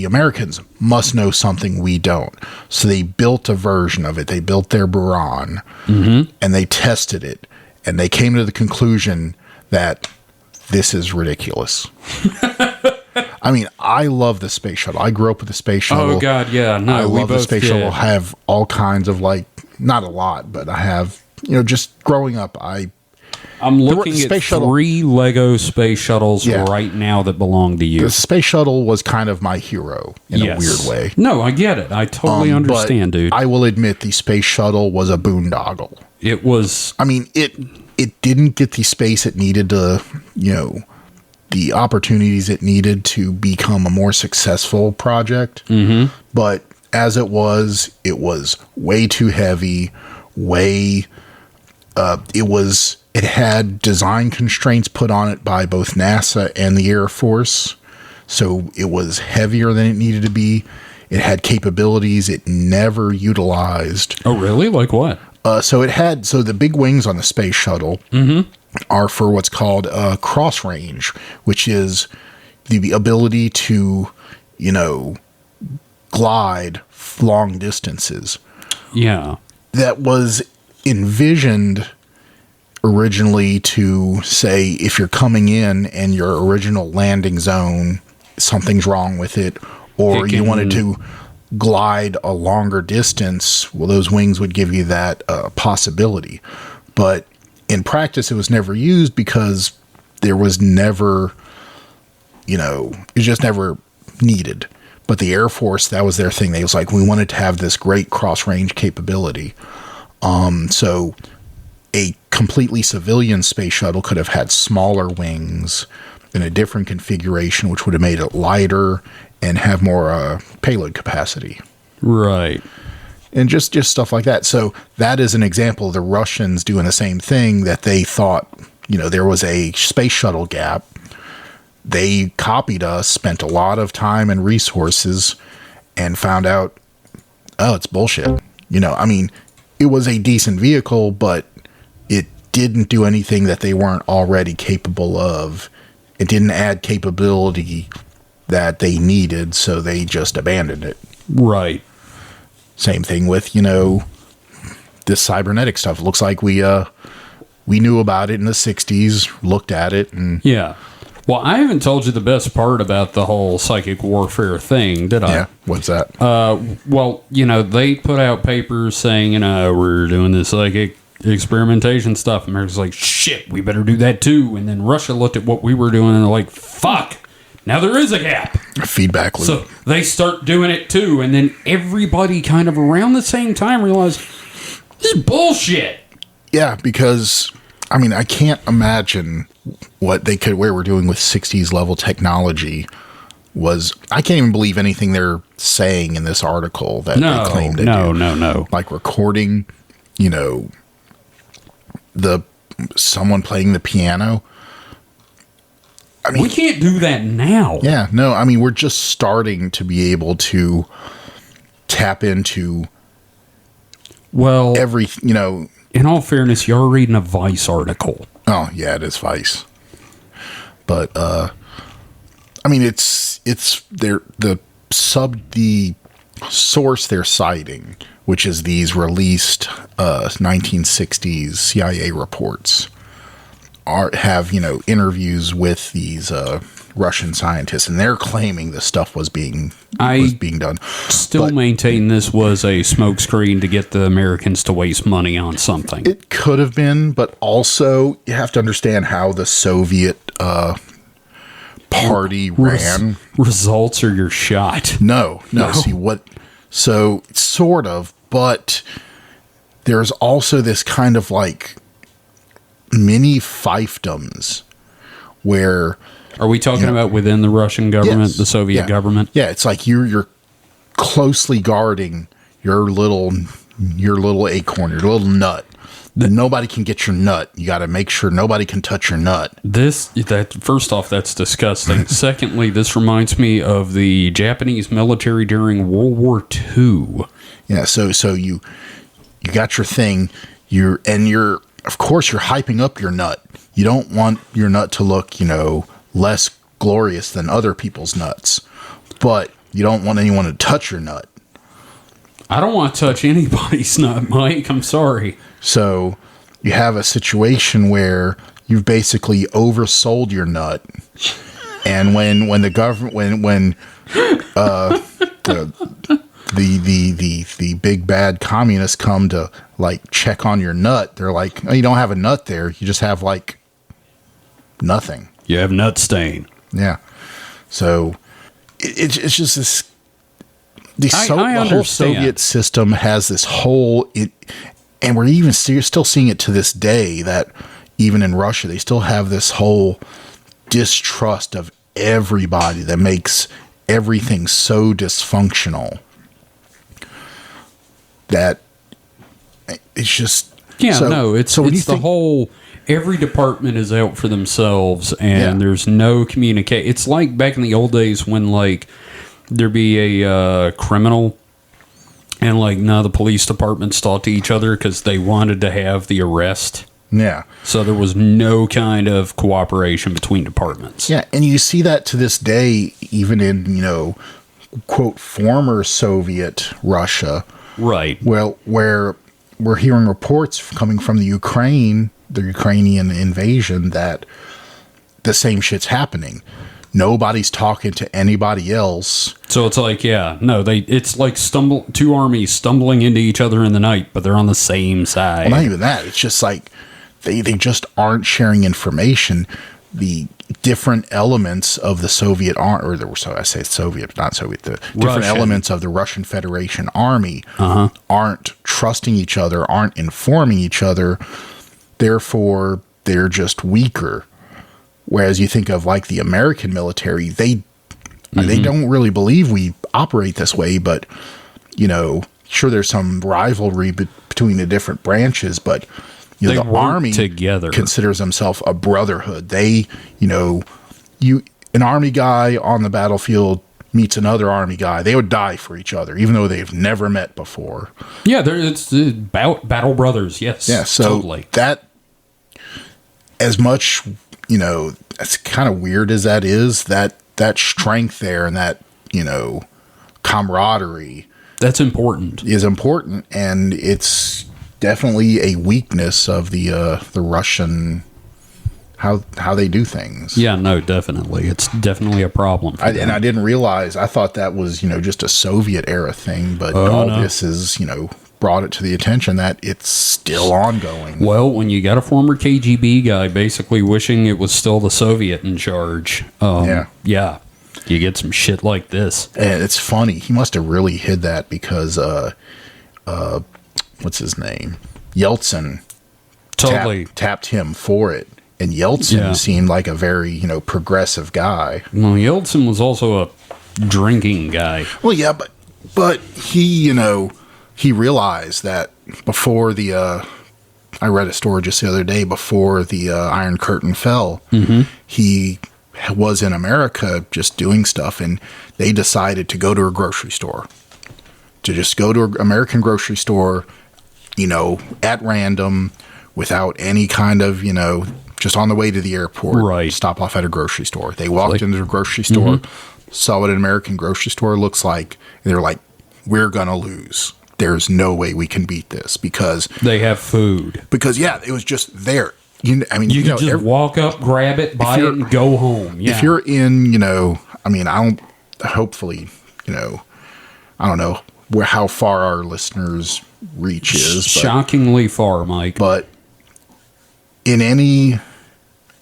Americans must know something we don't. So they built a version of it. They built their Buran, and they tested it. And they came to the conclusion that this is ridiculous. I mean, I love the space shuttle. I grew up with the space shuttle. Oh, God, yeah. No, I love the space shuttle. I have all kinds of, like, not a lot, but I have, just growing up, I'm looking at 3 Lego space shuttles right now that belong to you. The space shuttle was kind of my hero in a weird way. No, I get it. I totally understand, dude. I will admit the space shuttle was a boondoggle. It was. I mean, it didn't get the space it needed to, the opportunities it needed to become a more successful project. But as it was way too heavy, it had design constraints put on it by both NASA and the Air Force. So it was heavier than it needed to be. It had capabilities it never utilized. Oh, really? Like what? So the big wings on the space shuttle are for what's called cross range, which is the ability to, glide long distances. Yeah. That was envisioned originally to say, if you're coming in and your original landing zone, something's wrong with it, or you wanted to glide a longer distance, well, those wings would give you that possibility. But in practice, it was never used because there was never, it was just never needed. But the Air Force, that was their thing. They was like, we wanted to have this great cross-range capability. So a completely civilian space shuttle could have had smaller wings in a different configuration, which would have made it lighter and have more payload capacity. Right. And just stuff like that. So that is an example of the Russians doing the same thing, that they thought, there was a space shuttle gap. They copied us, spent a lot of time and resources, and found out, oh, it's bullshit. It was a decent vehicle, but it didn't do anything that they weren't already capable of. It didn't add capability that they needed, so they just abandoned it. Right. Same thing with, this cybernetic stuff. It looks like we knew about it in the 60s, looked at it, and... Yeah. Well, I haven't told you the best part about the whole psychic warfare thing, did I? Yeah, what's that? Well, they put out papers saying, we're doing this psychic experimentation stuff. America's like, shit, we better do that too. And then Russia looked at what we were doing and they're like, fuck, now there is a gap. A feedback loop. So they start doing it too. And then everybody kind of around the same time realized, this is bullshit. Yeah, because... I can't imagine what we're doing with 60s level technology was. I can't even believe anything they're saying in this article that they claim to do. No. Like recording, someone playing the piano. We can't do that now. Yeah, no, we're just starting to be able to tap into every, In all fairness, you're reading a Vice article. Oh, yeah, it is Vice. But, it's the source they're citing, which is these released 1960s CIA reports, have interviews with these Russian scientists, and they're claiming this stuff was being done. Still maintain this was a smokescreen to get the Americans to waste money on something. It could have been, but also you have to understand how the Soviet party ran. Results are your shot. No. See what? So sort of, but there's also this kind of like mini fiefdoms where. Are we talking about within the Russian government, yes, the Soviet government? Yeah, it's like you're closely guarding your little acorn, your little nut. Nobody can get your nut. You got to make sure nobody can touch your nut. First off, that's disgusting. Secondly, this reminds me of the Japanese military during World War II. Yeah, so you got your thing. Of course you're hyping up your nut. You don't want your nut to look, less glorious than other people's nuts, but you don't want anyone to touch your nut. I don't want to touch anybody's nut, Mike. I'm sorry. So you have a situation where you've basically oversold your nut, and when the government when the big bad communists come to like check on your nut, they're like, oh, you don't have a nut there. You just have like nothing. You have nut stain. Yeah. So it's just this. The whole Soviet system has this whole, and we're even still seeing it to this day, that even in Russia, they still have this whole distrust of everybody that makes everything so dysfunctional that it's just... Yeah, it's the whole... Every department is out for themselves, and there's no communicate. It's like back in the old days when, like, there'd be a criminal, and, like, none of the police departments talked to each other because they wanted to have the arrest. Yeah. So there was no kind of cooperation between departments. Yeah, and you see that to this day, even in, quote former Soviet Russia. Right. Well, where we're hearing reports coming from the Ukrainian invasion, that the same shit's happening. Nobody's talking to anybody else. So it's like, it's like two armies stumbling into each other in the night, but they're on the same side. Well, not even that. It's just like they just aren't sharing information. The different elements of the Soviet army, I say Soviet, not Soviet, the different elements of the Russian Federation army aren't trusting each other, aren't informing each other. Therefore, they're just weaker. Whereas you think of like the American military, they don't really believe we operate this way, but sure, there's some rivalry between the different branches, but the army together considers themselves a brotherhood. They, an army guy on the battlefield meets another army guy, they would die for each other, even though they've never met before. Yeah, it's battle brothers. Yes. Yeah. So totally. That, as much, as kind of weird as that is, that strength there and that, camaraderie, that's important. Is important, and it's definitely a weakness of the Russian, how they do things. Yeah, no, definitely. It's definitely a problem. And I didn't realize, I thought that was, just a Soviet era thing, but this is, brought it to the attention that it's still ongoing. Well, when you got a former KGB guy basically wishing it was still the Soviet in charge, you get some shit like this. And it's funny. He must have really hid that because, what's his name? Yeltsin totally tapped him for it. And Yeltsin seemed like a very, progressive guy. Well, Yeltsin was also a drinking guy. Well, yeah, but he, he realized that before I read a story just the other day, before the Iron Curtain fell, he was in America just doing stuff, and they decided to go to a grocery store. To just go to an American grocery store, at random, without any kind of, just on the way to the airport, right. Stop off at a grocery store. They walked into the grocery store, saw what an American grocery store looks like, and they're like, we're going to lose. There's no way we can beat this because they have food. Because it was just there. You can just walk up, grab it, buy it, and go home. Yeah. If you're in, hopefully, I don't know how far our listeners' reach is. Shockingly far, Mike. But in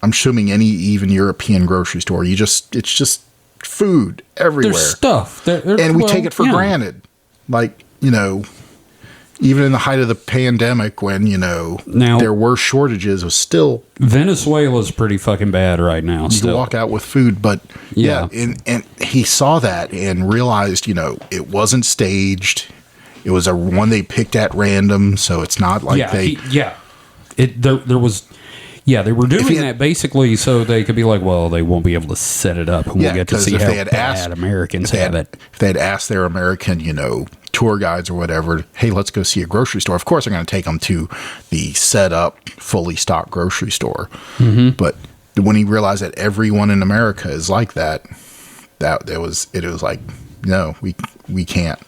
I'm assuming any even European grocery store, it's just food everywhere. There's stuff. And we take it for granted. Like, even in the height of the pandemic when, now, there were shortages, was still... Venezuela's pretty fucking bad right now. You can walk out with food, but and he saw that and realized, it wasn't staged. It was one they picked at random, so it's not like there was... Yeah, they were doing that basically so they could be like, well, they won't be able to set it up, and we'll get to see how bad Americans have it. If they had asked their American, tour guides or whatever, hey, let's go see a grocery store. Of course, they're going to take them to the set up, fully stocked grocery store. Mm-hmm. But when he realized that everyone in America is like that, it was like, no, we can't.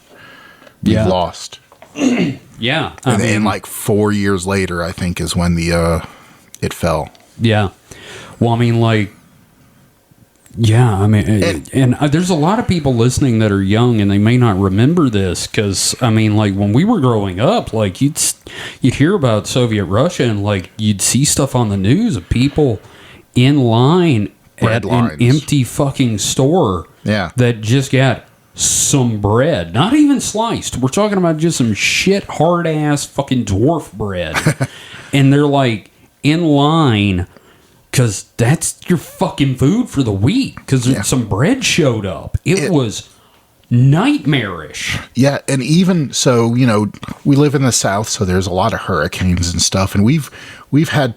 We've lost. Yeah, and like 4 years later, I think, is when it fell. Yeah. Well, and there's a lot of people listening that are young and they may not remember this because, when we were growing up, you'd hear about Soviet Russia and, you'd see stuff on the news of people in line at an empty fucking store that just got some bread. Not even sliced. We're talking about just some shit, hard-ass fucking dwarf bread. And they're, in line... Because that's your fucking food for the week. Because some bread showed up. It was nightmarish. Yeah, and even so, we live in the South, so there's a lot of hurricanes and stuff. And we've had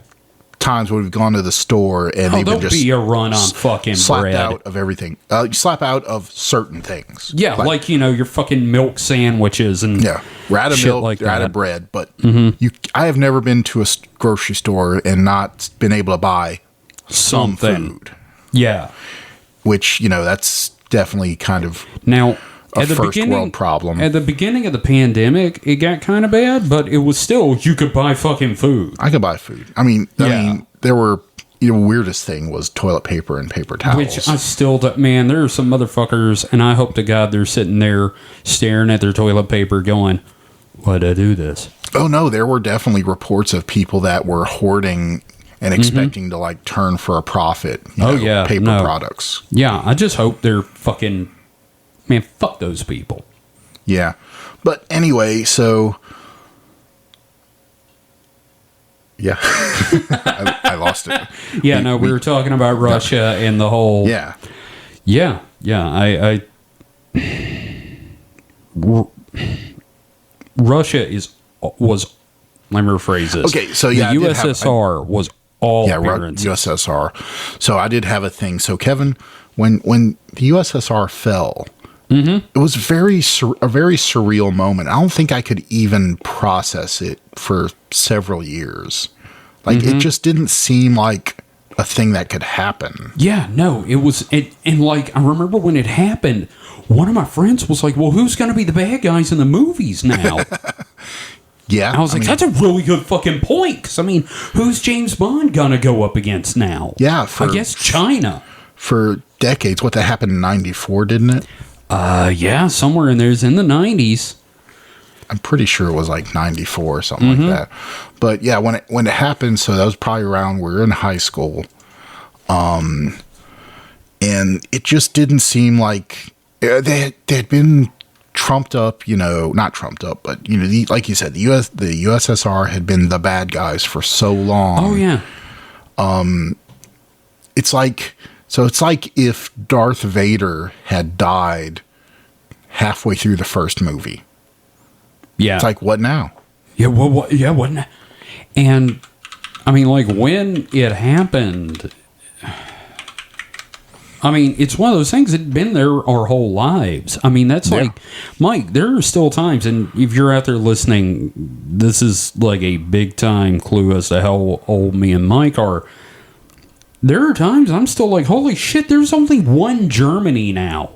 times when we've gone to the store and they've been just be a run on fucking slapped bread. out of everything. You slap out of certain things. Yeah, your fucking milk sandwiches and we're out of shit milk, we're out of bread. But I have never been to a grocery store and not been able to buy some food. Yeah. Which, that's definitely kind of now a first world problem. At the beginning of the pandemic, it got kind of bad, but it was still, you could buy fucking food. I could buy food. I mean, there were, weirdest thing was toilet paper and paper towels. Which I still, man, there are some motherfuckers, and I hope to God they're sitting there staring at their toilet paper going, why'd I do this? Oh, no, there were definitely reports of people that were hoarding and expecting to, like, turn for a profit. Paper products. Yeah, I just hope they're fucking, man, fuck those people. Yeah. But anyway, so... Yeah. I lost it. Yeah, we were talking about Russia and the whole... Yeah. Yeah, Russia was, let me rephrase this. Okay, so the USSR was all currency. USSR. So I did have a thing. So Kevin, when the USSR fell, it was a very surreal moment. I don't think I could even process it for several years. Like it just didn't seem like a thing that could happen. Yeah, no, it was, and like I remember when it happened, one of my friends was like, "Well, who's going to be the bad guys in the movies now?" Yeah, I was like, "That's a really good fucking point." Because I mean, who's James Bond going to go up against now? Yeah, I guess China. For decades, what that happened in '94, didn't it? Yeah, somewhere in there's in the '90s. I'm pretty sure it was like 94 or something like that. But yeah, when it happened, so that was probably around, we were in high school. And it just didn't seem like they had been trumped up, not trumped up, but like you said, the USSR had been the bad guys for so long. Oh yeah. It's like if Darth Vader had died halfway through the first movie. Yeah. It's like, what now? Yeah, what? Yeah, what? And, I mean, like, when it happened, I mean, it's one of those things that had been there our whole lives. I mean, that's like, Mike, there are still times, and if you're out there listening, this is like a big-time clue as to how old me and Mike are. There are times I'm still like, holy shit, there's only one Germany now.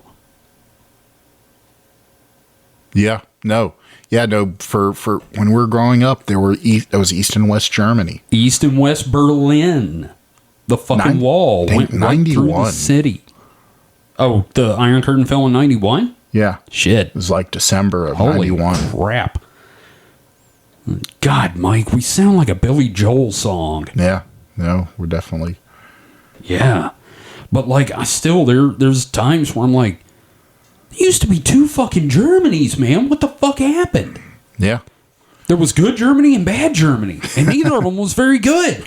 Yeah, no. Yeah, no, for when we were growing up, there was East and West Germany. East and West Berlin. The fucking wall went right through the city. Oh, the Iron Curtain fell in 91? Yeah. Shit. It was like December of Holy 91. Crap. God, Mike, we sound like a Billy Joel song. Yeah. No, we're definitely. Yeah. But, like, I still, there's times where I'm like, there used to be two fucking Germanys, man. What the fuck happened? Yeah. There was good Germany and bad Germany, and neither of them was very good.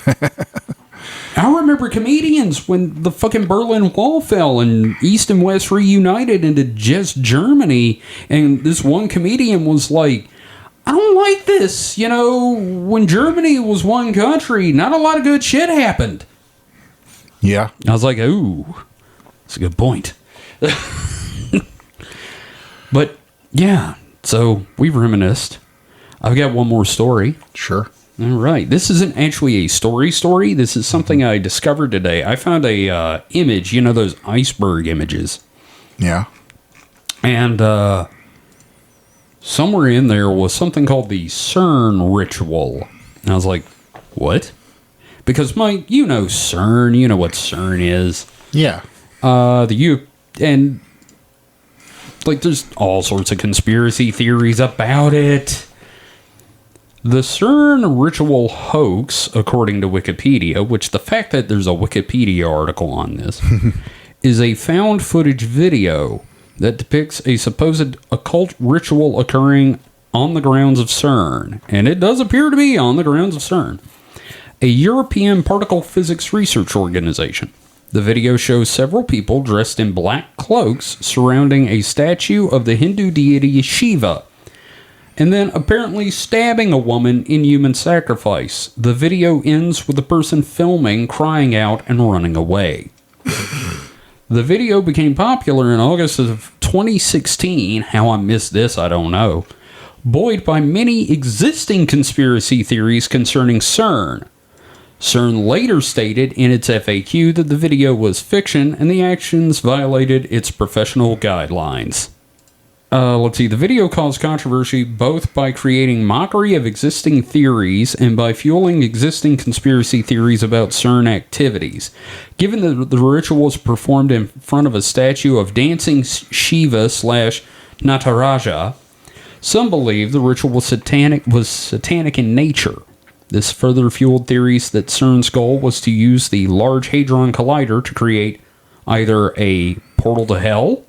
I remember comedians when the fucking Berlin Wall fell and East and West reunited into just Germany, and this one comedian was like, I don't like this. When Germany was one country, not a lot of good shit happened. Yeah. I was like, ooh, that's a good point. But, yeah, so we've reminisced. I've got one more story. Sure. All right. This isn't actually a story. This is something I discovered today. I found a image, those iceberg images. Yeah. And somewhere in there was something called the CERN ritual. And I was like, what? Because, Mike, you know CERN. You know what CERN is. Yeah. And there's all sorts of conspiracy theories about it. The CERN ritual hoax, according to Wikipedia, which the fact that there's a Wikipedia article on this, is a found footage video that depicts a supposed occult ritual occurring on the grounds of CERN. And it does appear to be on the grounds of CERN, a European particle physics research organization. The video shows several people dressed in black cloaks surrounding a statue of the Hindu deity Shiva, and then apparently stabbing a woman in human sacrifice. The video ends with the person filming crying out and running away. The video became popular in August of 2016. How I missed this, I don't know. Buoyed by many existing conspiracy theories concerning CERN. CERN later stated in its FAQ that the video was fiction and the actions violated its professional guidelines. let's see. The video caused controversy both by creating mockery of existing theories and by fueling existing conspiracy theories about CERN activities. Given that the ritual was performed in front of a statue of dancing Shiva / Nataraja, some believe the ritual was satanic in nature. This further fueled theories that CERN's goal was to use the Large Hadron Collider to create either a portal to hell,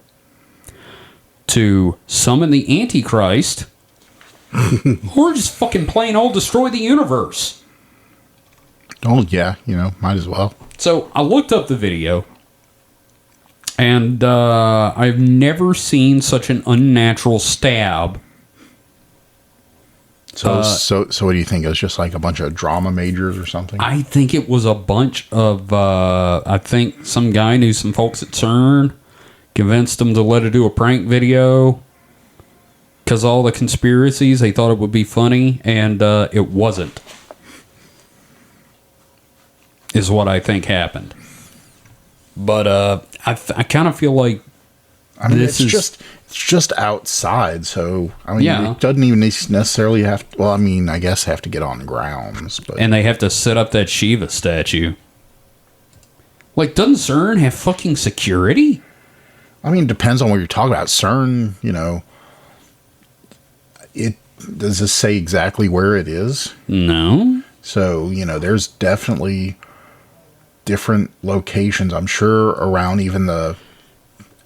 to summon the Antichrist, or just fucking plain old destroy the universe. Oh, yeah, might as well. So I looked up the video, and I've never seen such an unnatural stab. So what do you think? It was just like a bunch of drama majors or something? I think it was a bunch of, I think some guy knew some folks at CERN, convinced them to let it do a prank video, because all the conspiracies, they thought it would be funny, and it wasn't, is what I think happened. But I kind of feel like it's just outside, so it doesn't even necessarily have to, I guess have to get on grounds, but and they have to set up that Shiva statue. Like, doesn't CERN have fucking security? It depends on what you're talking about. CERN, it does this say exactly where it is? No. So, there's definitely different locations. I'm sure around even the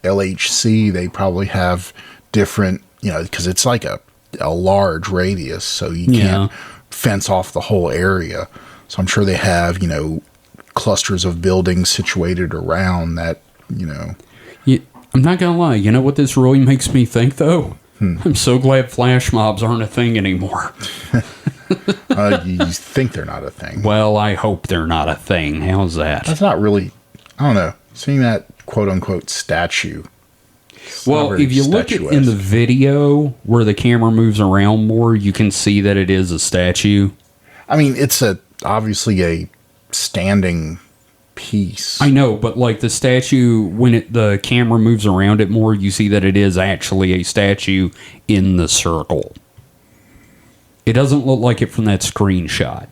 LHC, they probably have different, because it's like a large radius, so you can't fence off the whole area. So I'm sure they have, clusters of buildings situated around that, Yeah, I'm not gonna lie. You know what this really makes me think, though? I'm so glad flash mobs aren't a thing anymore. You think they're not a thing. Well, I hope they're not a thing. How's that? That's not really, I don't know, seeing that quote-unquote statue. Well, if you look at in the video where the camera moves around more, you can see that it is a statue. It's obviously a standing piece. I know, but like the statue, when the camera moves around it more, you see that it is actually a statue in the circle. It doesn't look like it from that screenshot.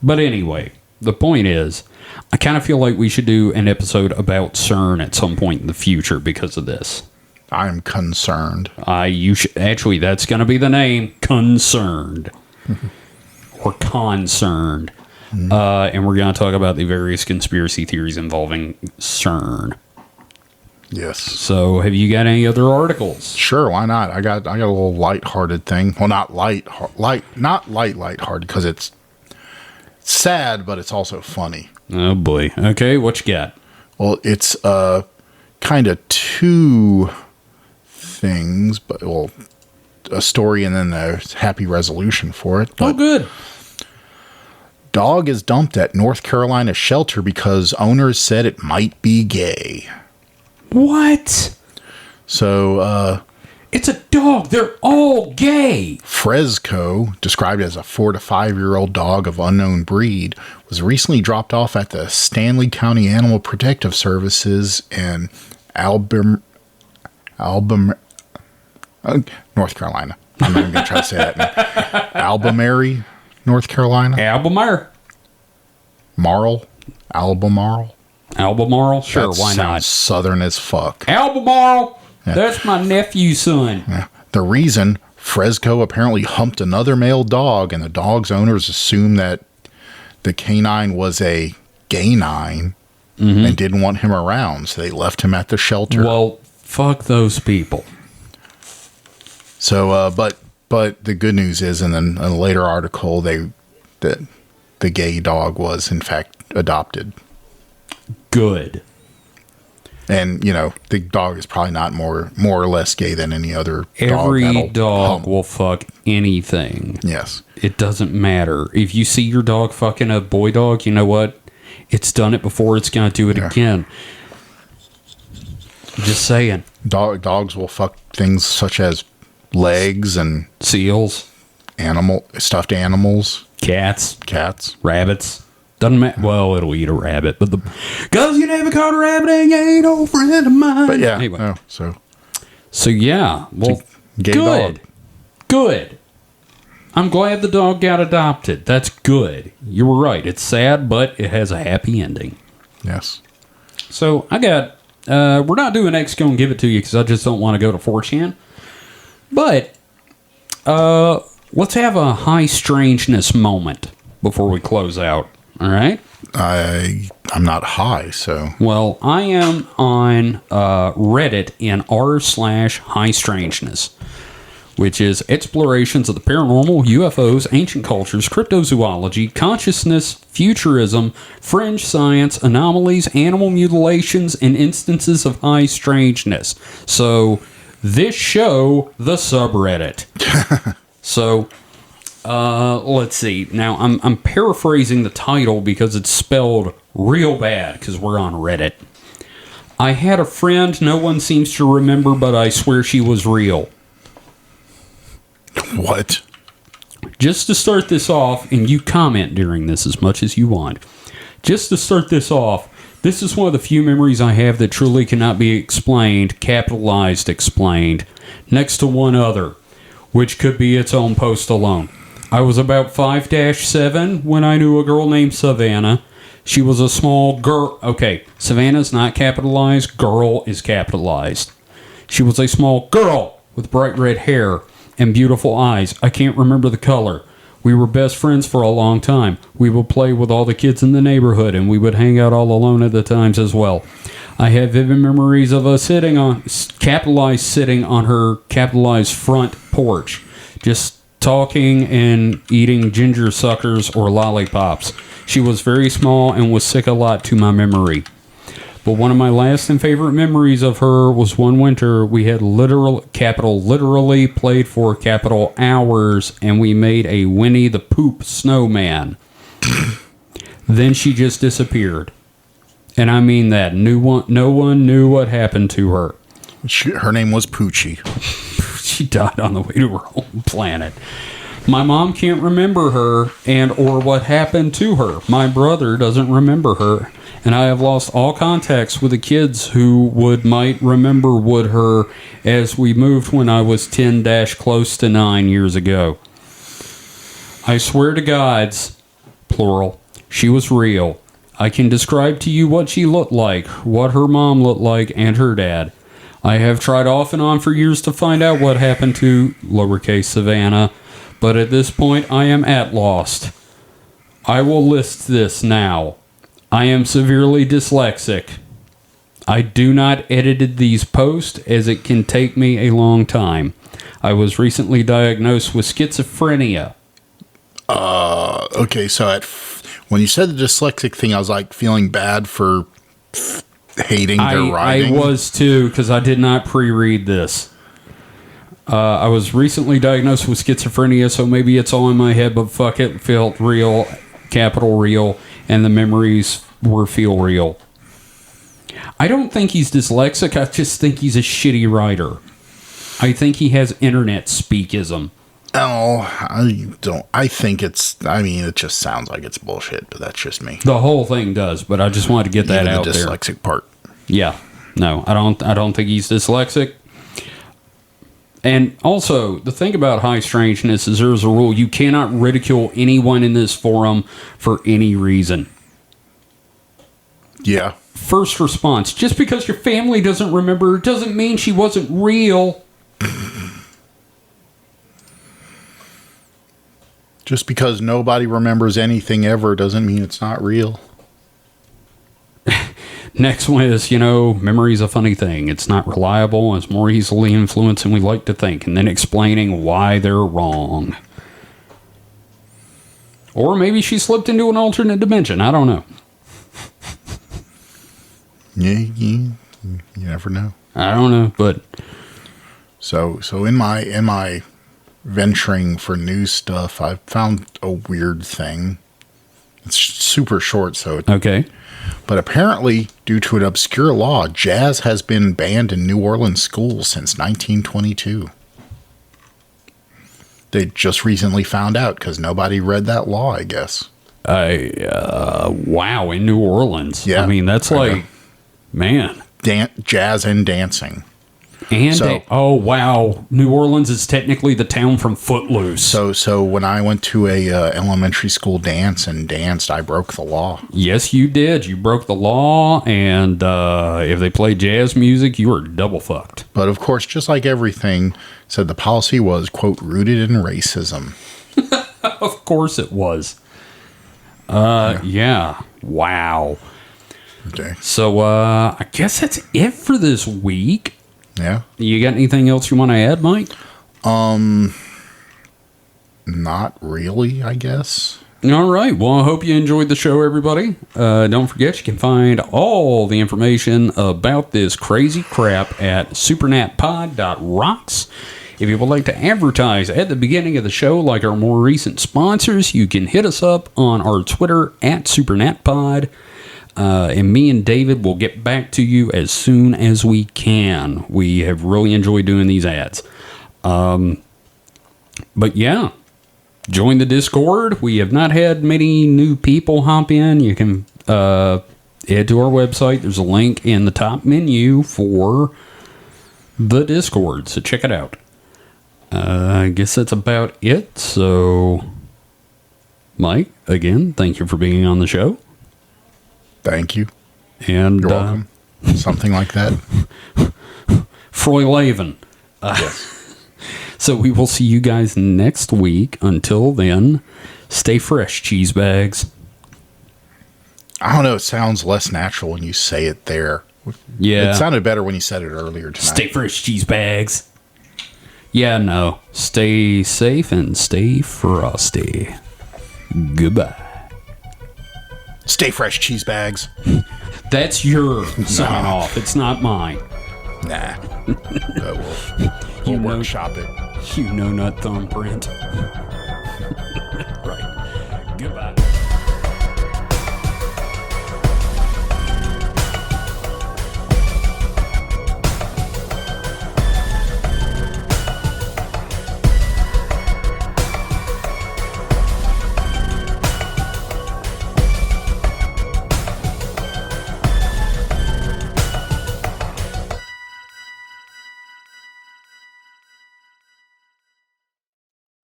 But anyway, the point is, I kind of feel like we should do an episode about CERN at some point in the future because of this. I'm concerned. You should actually. That's going to be the name. Concerned or concerned, and we're going to talk about the various conspiracy theories involving CERN. Yes. So, have you got any other articles? Sure, why not? I got a little lighthearted thing. Well, not lighthearted because it's sad, but it's also funny. Oh boy. Okay, what you got? Well, it's kind of two things, but a story and then a happy resolution for it. Oh, good. Dog is dumped at North Carolina shelter because owners said it might be gay. What? So, it's a dog. They're all gay. Fresco, described as a 4 to 5 year old dog of unknown breed, was recently dropped off at the Stanley County Animal Protective Services in North Carolina. I'm not even going to try to say that. Albemarle, North Carolina. Albemarle. Albemarle? Sure, That why not? sounds southern as fuck. Albemarle! Yeah. That's my nephew's son. Yeah. The reason, Fresco apparently humped another male dog, and the dog's owners assumed that the canine was a gay-nine and didn't want him around, so they left him at the shelter. Well, fuck those people. So, but the good news is, in a later article, the gay dog was in fact adopted. Good. And the dog is probably not more or less gay than any other dog. Every dog will fuck anything. Yes. It doesn't matter. If you see your dog fucking a boy dog, you know what? It's done it before. It's going to do it again. Just saying. Dogs will fuck things such as legs and seals, stuffed animals, cats, rabbits. rabbits. Doesn't matter. Well, it'll eat a rabbit, but because you never caught a rabbit and you ain't no friend of mine. But yeah, anyway. So Yeah, well, gay good. dog. Good. I'm glad the dog got adopted. That's good. You were right. It's sad, but it has a happy ending. Yes. So I got, we're not doing X Go and Give It To You because I just don't want to go to 4chan. But let's have a high strangeness moment before we close out. All right? I'm not high, so. Well, I am on Reddit in r/high strangeness, which is explorations of the paranormal, UFOs, ancient cultures, cryptozoology, consciousness, futurism, fringe science, anomalies, animal mutilations, and instances of high strangeness. So, this show, the subreddit. So, let's see. Now, I'm paraphrasing the title because it's spelled real bad because we're on Reddit. I had a friend no one seems to remember, but I swear she was real. What? Just to start this off, and you comment during this as much as you want. Just to start this off, this is one of the few memories I have that truly cannot be explained, capitalized explained, next to one other, which could be its own post alone. I was about 5-7 when I knew a girl named Savannah. She was a small girl. Okay, Savannah's not capitalized. Girl is capitalized. She was a small girl with bright red hair and beautiful eyes. I can't remember the color. We were best friends for a long time. We would play with all the kids in the neighborhood, and we would hang out all alone at the times as well. I have vivid memories of us sitting on her capitalized front porch, just talking and eating ginger suckers or lollipops. She was very small and was sick a lot to my memory. But one of my last and favorite memories of her was one winter we had literally played for hours, and we made a Winnie the Pooh snowman. Then she just disappeared. And I mean that. No one knew what happened to her. Her name was Poochie. She died on the way to her home planet. My mom can't remember her or what happened to her. My brother doesn't remember her. And I have lost all contacts with the kids who might remember her as we moved when I was 10 close to 9 years ago. I swear to gods, plural, she was real. I can describe to you what she looked like, what her mom looked like, and her dad. I have tried off and on for years to find out what happened to lowercase Savannah, but at this point I am at lost. I will list this now. I am severely dyslexic. I do not edit these posts as it can take me a long time. I was recently diagnosed with schizophrenia. Okay, so when you said the dyslexic thing, I was like feeling bad for hating their writing. I was too, because I did not pre-read this. I was recently diagnosed with schizophrenia, so maybe it's all in my head, but fuck it, felt real, capital real, and the memories feel real. I don't think he's dyslexic, I just think he's a shitty writer. I think he has internet speakism. Oh, I don't. I think it just sounds like it's bullshit, but that's just me. The whole thing does, but I just wanted to get that out there. The dyslexic part. Yeah. No, I don't think he's dyslexic. And also, the thing about high strangeness is there's a rule. You cannot ridicule anyone in this forum for any reason. Yeah. First response. Just because your family doesn't remember doesn't mean she wasn't real. Just because nobody remembers anything ever doesn't mean it's not real. Next one is, memory's a funny thing. It's not reliable. It's more easily influenced than we like to think. And then explaining why they're wrong. Or maybe she slipped into an alternate dimension. I don't know. Yeah, you never know. I don't know, but... So in my venturing for news stuff, I found a weird thing. It's super short, so... Okay. But apparently, due to an obscure law, jazz has been banned in New Orleans schools since 1922. They just recently found out because nobody read that law, I guess. Wow, in New Orleans. Yeah, I mean, that's I like, know. man. Jazz and dancing. And So- oh wow, New Orleans is technically the town from Footloose. So when I went to a elementary school dance and danced, I broke the law. Yes, you did. You broke the law, and if they play jazz music, you were double fucked. But of course, just like everything, said the policy was, quote, rooted in racism. Of course it was. Yeah. Wow. Okay. So I guess that's it for this week. Yeah. You got anything else you want to add, Mike? Not really, I guess. All right. Well, I hope you enjoyed the show, everybody. Don't forget, you can find all the information about this crazy crap at supernatpod.rocks. If you would like to advertise at the beginning of the show, like our more recent sponsors, you can hit us up on our Twitter at supernatpod. And me and David will get back to you as soon as we can. We have really enjoyed doing these ads. But yeah, join the Discord. We have not had many new people hop in. You can head to our website. There's a link in the top menu for the Discord, so check it out. I guess that's about it. So, Mike, again, thank you for being on the show. Thank you. And You're welcome. Something like that. Froylaven. Yes. So we will see you guys next week. Until then, stay fresh, cheese bags. I don't know. It sounds less natural when you say it there. Yeah. It sounded better when you said it earlier tonight. Stay fresh, cheese bags. Yeah, no. Stay safe and stay frosty. Goodbye. Stay fresh, cheese bags. That's your sign off. It's not mine. Nah. We'll You know- workshop it. You know, not thumbprint.